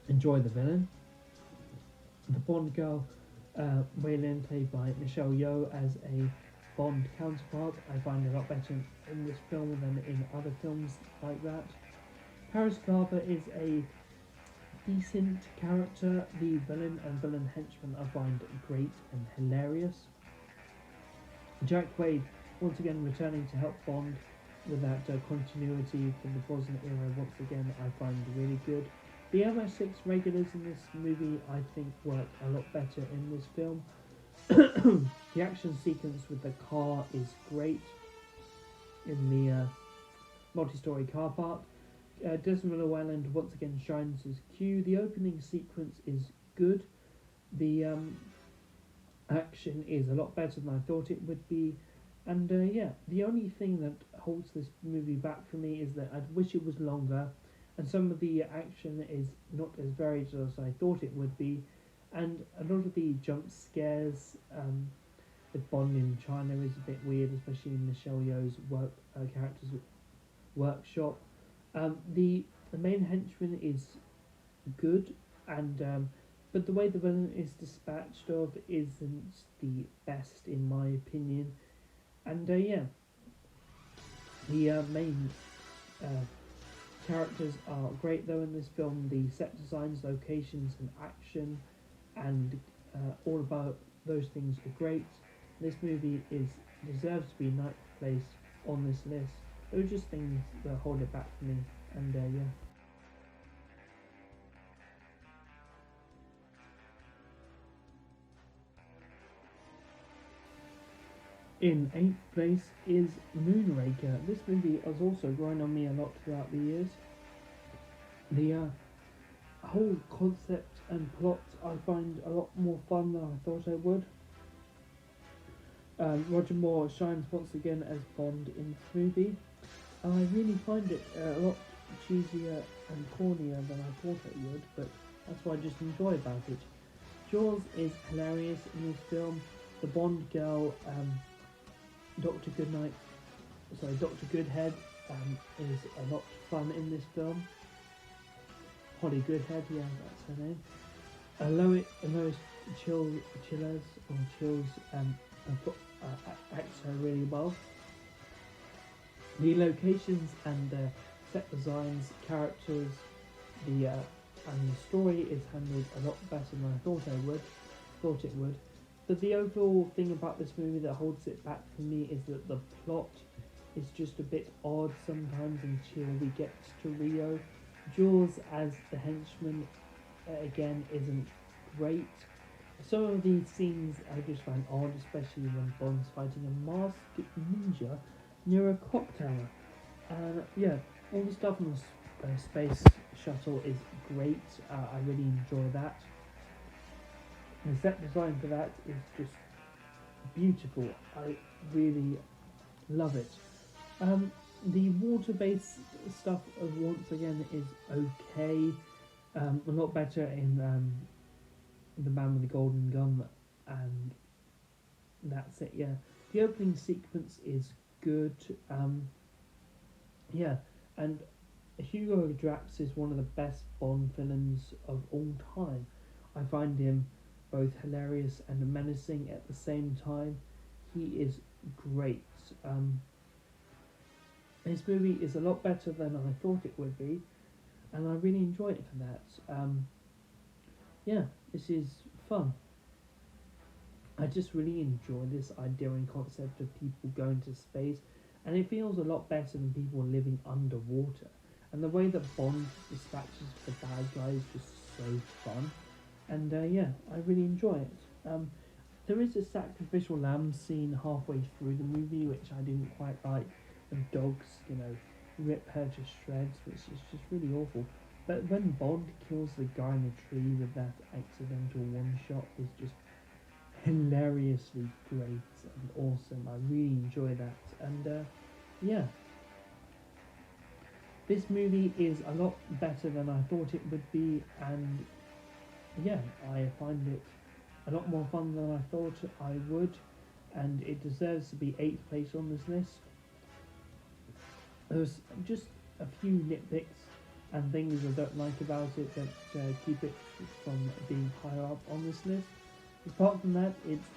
enjoy the villain. The Bond girl, Wei Lin, played by Michelle Yeoh as a Bond counterpart, I find a lot better in this film than in other films like that. Paris Carver is a decent character. The villain and villain henchman I find great and hilarious. Jack Quaid once again returning to help Bond with that continuity from the Brosnan era once again I find really good. The MI6 regulars in this movie I think work a lot better in this film. The action sequence with the car is great in the multi-story car park. Desmond Llewellyn once again shines as Q. The opening sequence is good. The action is a lot better than I thought it would be. And yeah, the only thing that holds this movie back for me is that I wish it was longer, and some of the action is not as varied as I thought it would be, and a lot of the jump scares with Bond in China is a bit weird, especially in Michelle Yeoh's character's workshop. The main henchman is good, and but the way the villain is dispatched of isn't the best in my opinion. And yeah, the main characters are great though in this film. The set designs, locations and action, and all about those things are great. This movie deserves to be ninth place on this list. Those are just things that hold it back for me, and yeah. In 8th place is Moonraker. This movie has also grown on me a lot throughout the years. The whole concept and plot I find a lot more fun than I thought I would. Roger Moore shines once again as Bond in this movie. I really find it a lot cheesier and cornier than I thought it would, but that's what I just enjoy about it. Jaws is hilarious in this film. The Bond girl, Dr. Goodhead, is a lot of fun in this film. Holly Goodhead, yeah, that's her name. Lois Chills acts her really well. The locations and set designs, characters, and the story is handled a lot better than I thought it would. But the overall thing about this movie that holds it back for me is that the plot is just a bit odd sometimes until we get to Rio. Jaws as the henchman again isn't great. Some of these scenes I just find odd, especially when Bond's fighting a masked ninja near a clock tower. And yeah, all the stuff on the space shuttle is great. I really enjoy that. The set design for that is just beautiful. I really love it. The water-based stuff once again is okay. A lot better in The Man with the Golden Gun, and that's it. Yeah, the opening sequence is good. Yeah, and Hugo Drax is one of the best Bond villains of all time. I find him both hilarious and menacing at the same time. He is great. This movie is a lot better than I thought it would be, and I really enjoy it for that. Yeah, this is fun. I just really enjoy this idea and concept of people going to space, and it feels a lot better than people living underwater. And the way that Bond dispatches the bad guys is just so fun. And yeah, I really enjoy it. There is a sacrificial lamb scene halfway through the movie which I didn't quite like. The dogs, rip her to shreds, which is just really awful. But when Bond kills the guy in the tree with that accidental one shot is just hilariously great and awesome. I really enjoy that. And yeah, this movie is a lot better than I thought it would be, and yeah, I find it a lot more fun than I thought I would, and it deserves to be 8th place on this list. There's just a few nitpicks and things I don't like about it that keep it from being higher up on this list. Apart from that, it's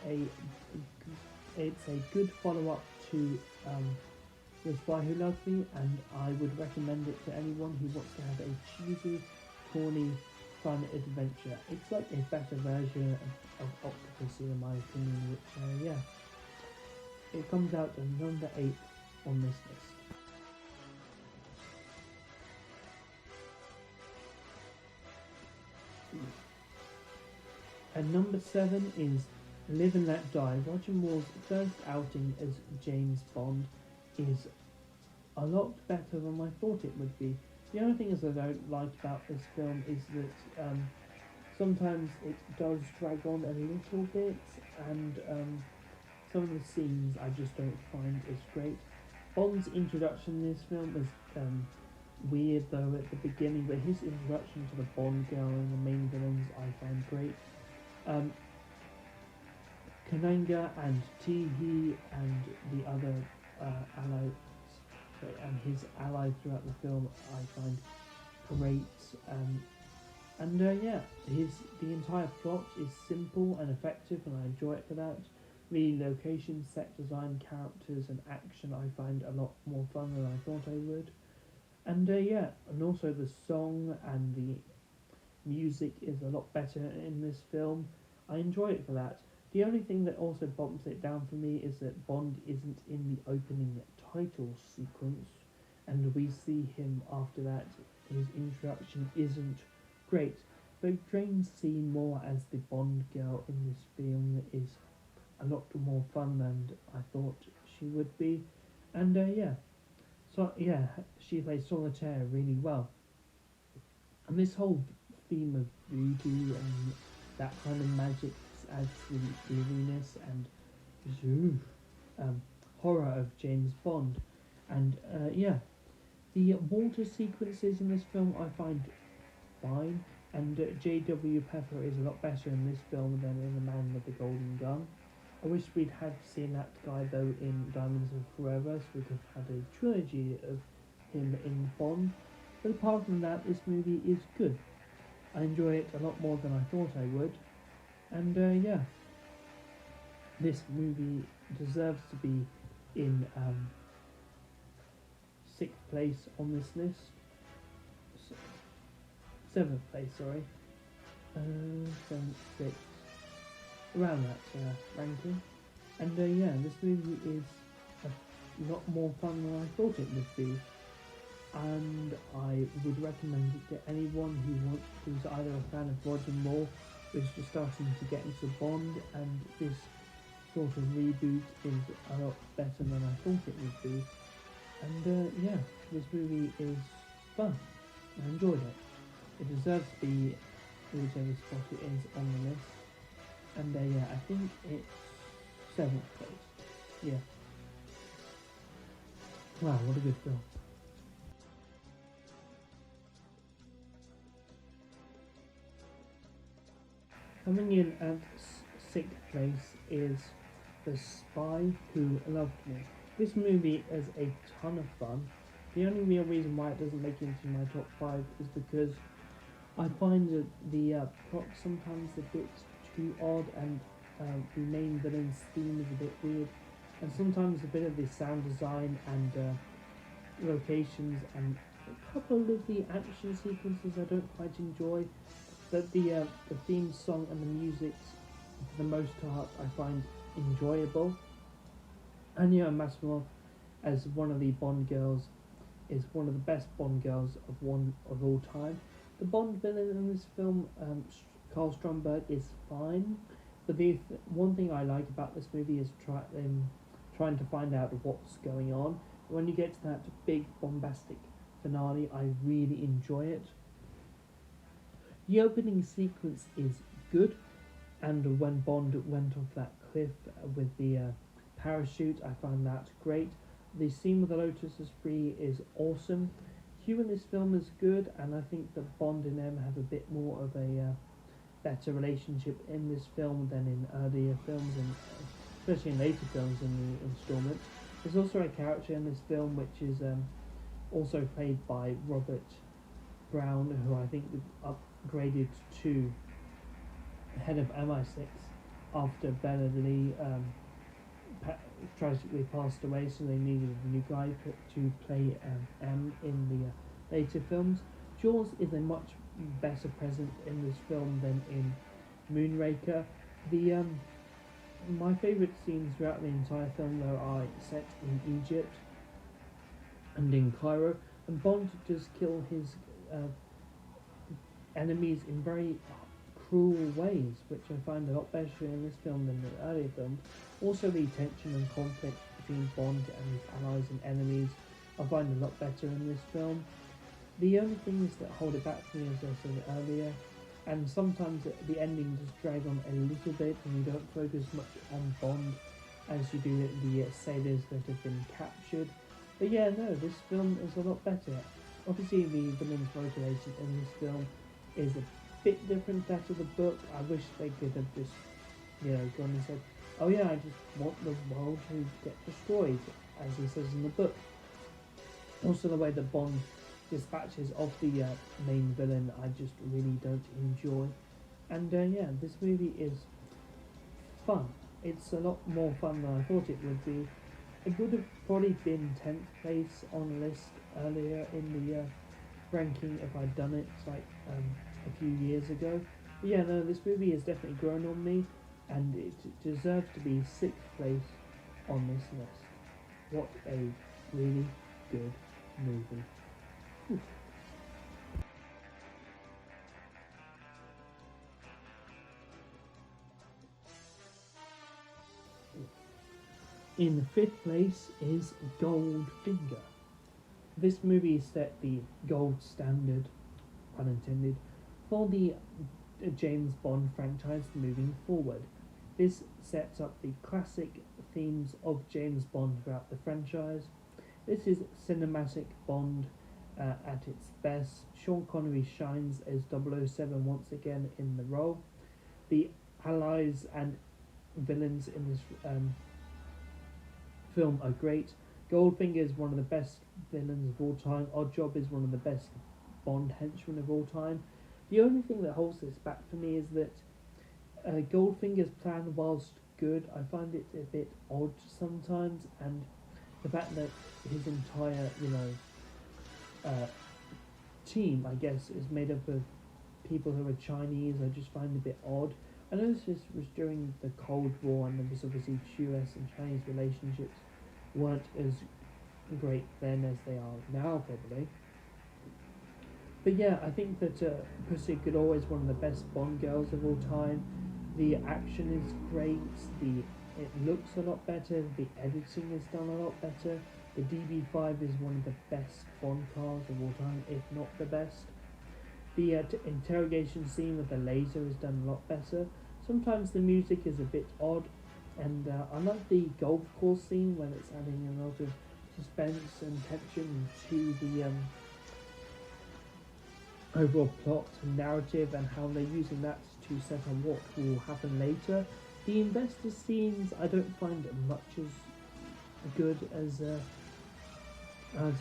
a good follow-up to The Spy Who Loved Me, and I would recommend it to anyone who wants to have a cheesy, corny, fun adventure. It's like a better version of Octopussy in my opinion, which yeah, it comes out at number 8 on this list. And number 7 is Live and Let Die. Roger Moore's first outing as James Bond is a lot better than I thought it would be. The only thing I don't like about this film is that sometimes it does drag on a little bit, and some of the scenes I just don't find as great. Bond's introduction in this film is weird though at the beginning, but his introduction to the Bond girl and the main villains I find great. Kananga and Teehee and the other allies, and his allies throughout the film I find great. And yeah, the entire plot is simple and effective, and I enjoy it for that. The location, set design, characters, and action I find a lot more fun than I thought I would. And yeah, and also the song and the music is a lot better in this film. I enjoy it for that. The only thing that also bumps it down for me is that Bond isn't in the opening title sequence, and we see him after that. His introduction isn't great. But Jane's seen more as the Bond girl in this film is a lot more fun than I thought she would be. And she plays Solitaire really well. And this whole theme of voodoo and that kind of magic adds to the eeriness and horror of James Bond. And the water sequences in this film I find fine. And J.W. Pepper is a lot better in this film than in The Man with the Golden Gun. I wish we'd had seen that guy though in Diamonds Are Forever, so we could have had a trilogy of him in Bond. But apart from that, this movie is good. I enjoy it a lot more than I thought I would. And this movie deserves to be in 6th place on this list. 7th place, sorry. 7th, 6th. Around that ranking. And this movie is a lot more fun than I thought it would be. And I would recommend it to anyone who's either a fan of Roger Moore, who's just starting to get into Bond, and this sort of reboot is a lot better than I thought it would be. And this movie is fun. I enjoyed it. It deserves to be whichever spot it is on the list. And I think it's 7th place. Yeah. Wow, what a good film. Coming in at 6th place is The Spy Who Loved Me. This movie is a ton of fun. The only real reason why it doesn't make it into my top 5 is because I find that the plot sometimes a bit too odd, and the main villain's theme is a bit weird, and sometimes a bit of the sound design and locations and a couple of the action sequences I don't quite enjoy. But the theme song and the music, for the most part, I find enjoyable. Anya Maximoff, as one of the Bond girls, is one of the best Bond girls of all time. The Bond villain in this film, Karl Stromberg, is fine, but the one thing I like about this movie is trying to find out what's going on. When you get to that big bombastic finale, I really enjoy it. The opening sequence is good, and when Bond went off that cliff with the parachute, I found that great. The scene with the Lotus Esprit is awesome. Hugh in this film is good, and I think that Bond and M have a bit more of a better relationship in this film than in earlier films, and especially in later films in the installment. There's also a character in this film which is also played by Robert Brown, who I think upgraded to head of MI6 after Bella Lee tragically passed away, so they needed a new guy to play M in the later films. Jaws is a much better present in this film than in Moonraker. My favourite scenes throughout the entire film though are set in Egypt and in Cairo, and Bond does kill his enemies in very cruel ways, which I find a lot better in this film than the earlier films. Also, the tension and conflict between Bond and his allies and enemies I find a lot better in this film. The only things that hold it back for me, as I said earlier, and sometimes the ending does drag on a little bit and you don't focus much on Bond as you do the sailors that have been captured. But yeah, no, this film is a lot better. Obviously the villain's motivation in this film is a bit different to that of the book. I wish they could have just, gone and said, oh yeah, I just want the world to get destroyed, as he says in the book. Also the way that Bond dispatches of the main villain, I just really don't enjoy. And this movie is fun. It's a lot more fun than I thought it would be. It would have probably been 10th place on the list earlier in the ranking if I'd done it like a few years ago. But yeah, no, this movie has definitely grown on me. and it deserves to be 6th place on this list. What a really good movie. Oof. In 5th place is Goldfinger. This movie set the gold standard, unintended, for the James Bond franchise moving forward. This sets up the classic themes of James Bond throughout the franchise. This is cinematic Bond at its best. Sean Connery shines as 007 once again in the role. The allies and villains in this film are great. Goldfinger is one of the best villains of all time. Oddjob is one of the best Bond henchmen of all time. The only thing that holds this back for me is that Goldfinger's plan, whilst good, I find it a bit odd sometimes, and the fact that his entire, team, I guess, is made up of people who are Chinese, I just find a bit odd. I know this was during the Cold War, and there was obviously US and Chinese relationships weren't as great then as they are now, probably. But yeah, I think that Pussy Galore is one of the best Bond girls of all time. The action is great, it looks a lot better, the editing is done a lot better. The DB5 is one of the best Bond cars of all time, if not the best. The interrogation scene with the laser is done a lot better. Sometimes the music is a bit odd, and I like the golf course scene when it's adding a lot of suspense and tension to the overall plot and narrative, and how they're using that to set on what will happen later. The investor scenes I don't find much as good as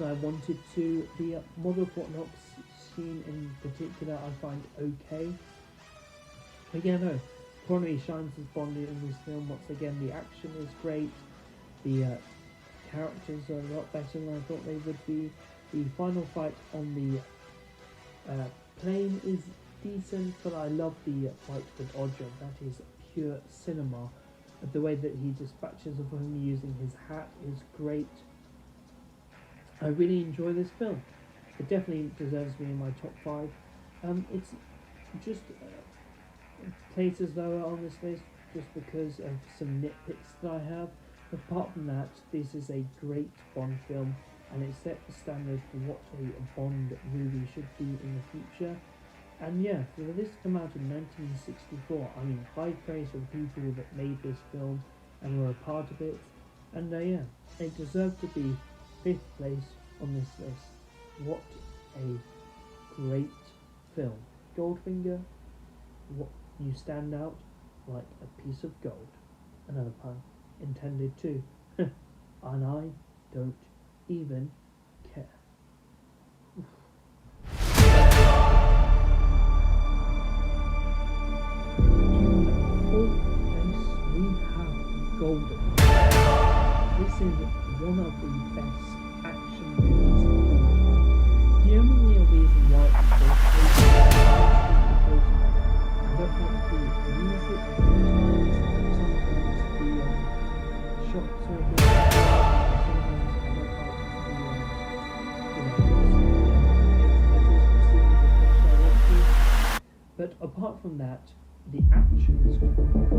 I wanted to. The model Fort Knox scene in particular I find okay. But yeah, no, Connery shines as Bond in this film once again. The action is great. The characters are a lot better than I thought they would be. The final fight on the plane is decent, but I love the fight with Oddjob. That is pure cinema. The way that he dispatches of him using his hat is great. I really enjoy this film. It definitely deserves to be in my top 5. It's just places lower on this list just because of some nitpicks that I have. Apart from that, this is a great Bond film, and it set the standard for what a Bond movie should be in the future. And yeah, for this to come out in 1964, I mean, high praise for the people that made this film and were a part of it. And yeah, it deserved to be 5th place on this list. What a great film. Goldfinger, what you stand out like a piece of gold. Another pun intended too. And I don't even care. Golden. This is one of the best action movies of all time. The only real reason why it's so is because I don't like the music sometimes, and sometimes the shots are a bit sometimes I don't like the but apart from that, the action is awesome, the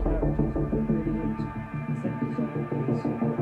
characters are brilliant, the set design is just just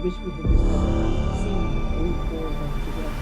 wish we could just have seen all four of them together.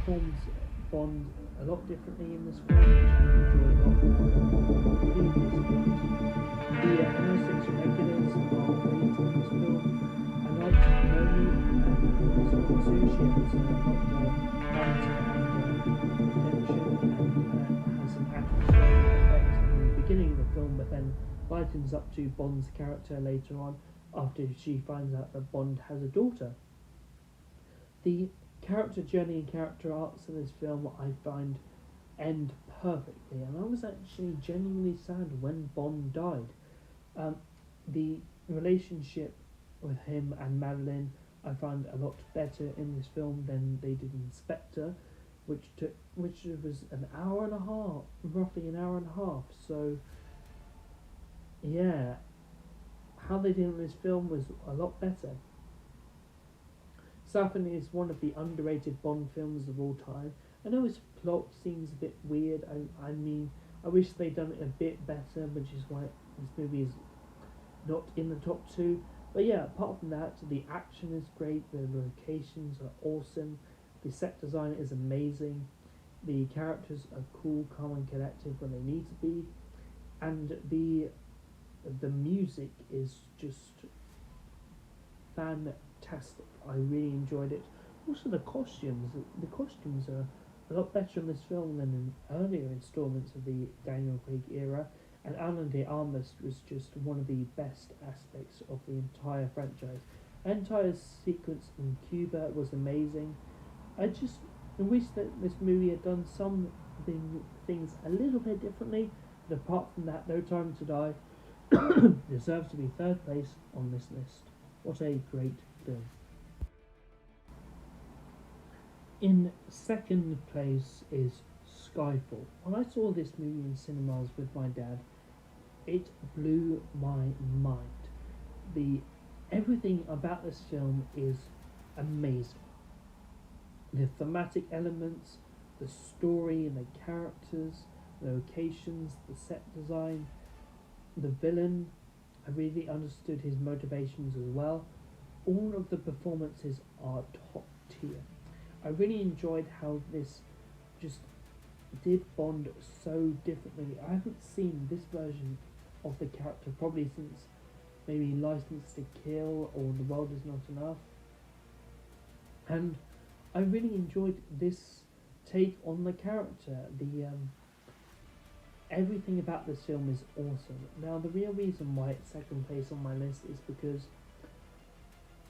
Performs Bond a lot differently in this film, which I enjoy a lot more than the previous films. The unofficial regulars are great in this film. I liked Naomi as well too. She has a lot more fight and tension and has an atmospheric effect in the beginning of the film, but then lightens up to Bond's character later on after she finds out that Bond has a daughter. The character journey and character arcs in this film I find end perfectly, and I was actually genuinely sad when Bond died. The relationship with him and Madeline I find a lot better in this film than they did in Spectre, which was an hour and a half, roughly an hour and a half. So yeah, how they did in this film was a lot better. Safin is one of the underrated Bond films of all time. I know his plot seems a bit weird. I mean, I wish they'd done it a bit better, which is why this movie is not in the top 2. But yeah, apart from that, the action is great, the locations are awesome, the set design is amazing, the characters are cool, calm and collected when they need to be, and the music is just fantastic. I really enjoyed it. Also the costumes are a lot better in this film than in earlier installments of the Daniel Craig era, and Alan de Armas was just one of the best aspects of the entire franchise. The entire sequence in Cuba was amazing. I wish that this movie had done some things a little bit differently, but apart from that, No Time to Die deserves to be third place on this list. What a great film. In second place is Skyfall. When I saw this movie in cinemas with my dad, it blew my mind. Everything about this film is amazing. The thematic elements, the story and the characters, the locations, the set design, the villain, I really understood his motivations as well. All of the performances are top tier. I really enjoyed how this just did Bond so differently. I haven't seen this version of the character probably since maybe License to Kill or The World Is Not Enough. And I really enjoyed this take on the character. Everything about this film is awesome. Now, the real reason why it's second place on my list is because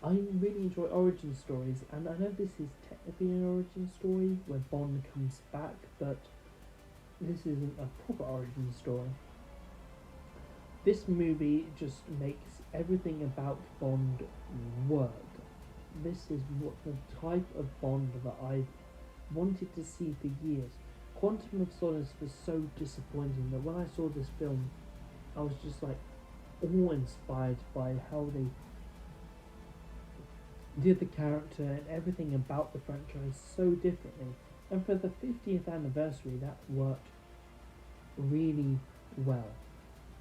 I really enjoy origin stories, and I know this is technically an origin story where Bond comes back, but this isn't a proper origin story. This movie just makes everything about Bond work. This is what the type of Bond that I've wanted to see for years. Quantum of Solace was so disappointing that when I saw this film, I was just like awe-inspired by how they did the character and everything about the franchise so differently. And for the 50th anniversary, that worked really well.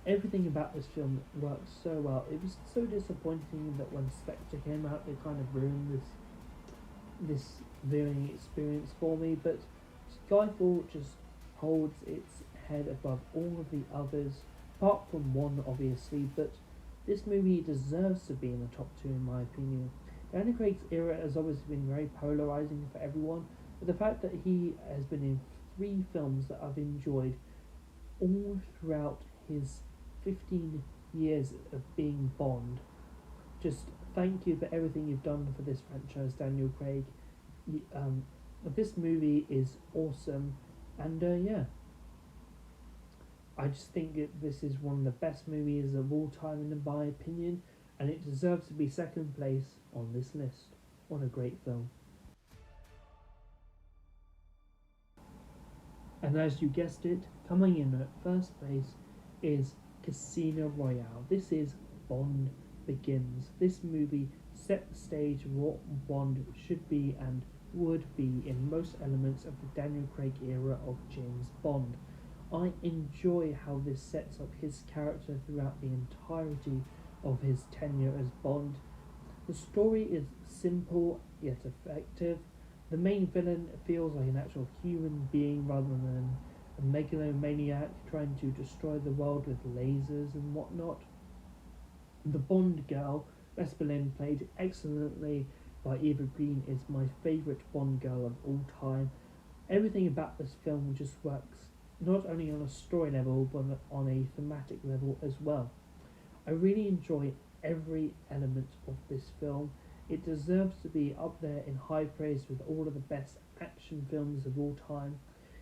Everything about this film worked so well. It was so disappointing that when Spectre came out, it kind of ruined this viewing experience for me. But Skyfall just holds its head above all of the others, apart from one, obviously. But this movie deserves to be in the top two, in my opinion. Daniel Craig's era has always been very polarizing for everyone, but the fact that he has been in 3 films that I've enjoyed all throughout his 15 years of being Bond. Just thank you for everything you've done for this franchise, Daniel Craig. This movie is awesome, and yeah, I just think this is one of the best movies of all time, in my opinion, and it deserves to be second place on this list. What a great film. And as you guessed it, coming in at first place is Casino Royale. This is Bond Begins. This movie set the stage of what Bond should be and would be in most elements of the Daniel Craig era of James Bond. I enjoy how this sets up his character throughout the entirety of his tenure as Bond. The story is simple yet effective. The main villain feels like an actual human being rather than a megalomaniac trying to destroy the world with lasers and whatnot. The Bond girl, Vesper Lynd, played excellently by Eva Green, is my favourite Bond girl of all time. Everything about this film just works, not only on a story level, but on a thematic level as well. I really enjoy every element of this film. It deserves to be up there in high praise with all of the best action films of all time.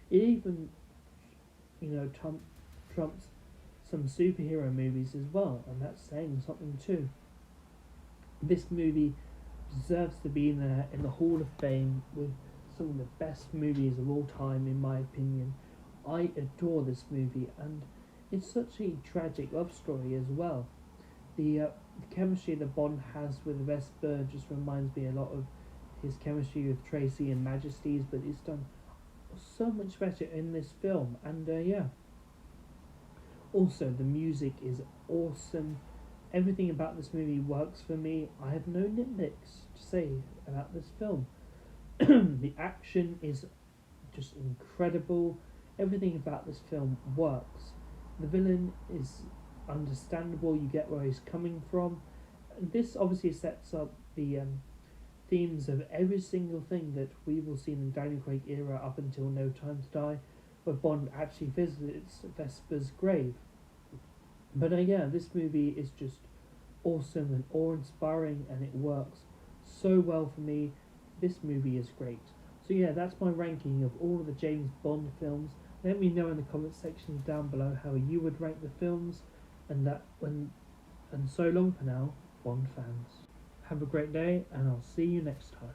It even, trumps some superhero movies as well, and that's saying something too. This movie deserves to be there in the Hall of Fame with some of the best movies of all time, in my opinion. I adore this movie, and it's such a tragic love story as well. The chemistry that Bond has with Vesper just reminds me a lot of his chemistry with Tracy and Majesties, but it's done so much better in this film, and yeah. Also, the music is awesome. Everything about this movie works for me. I have no nitpicks to say about this film. The action is just incredible. Everything about this film works. The villain is understandable. You get where he's coming from. This obviously sets up the themes of every single thing that we will see in the Daniel Craig era up until No Time to Die, where Bond actually visits Vesper's grave. But yeah, this movie is just awesome and awe-inspiring, and it works so well for me. This movie is great. So yeah, that's my ranking of all of the James Bond films. Let me know in the comment section down below how you would rank the films, and so long for now, Bond fans. Have a great day, and I'll see you next time.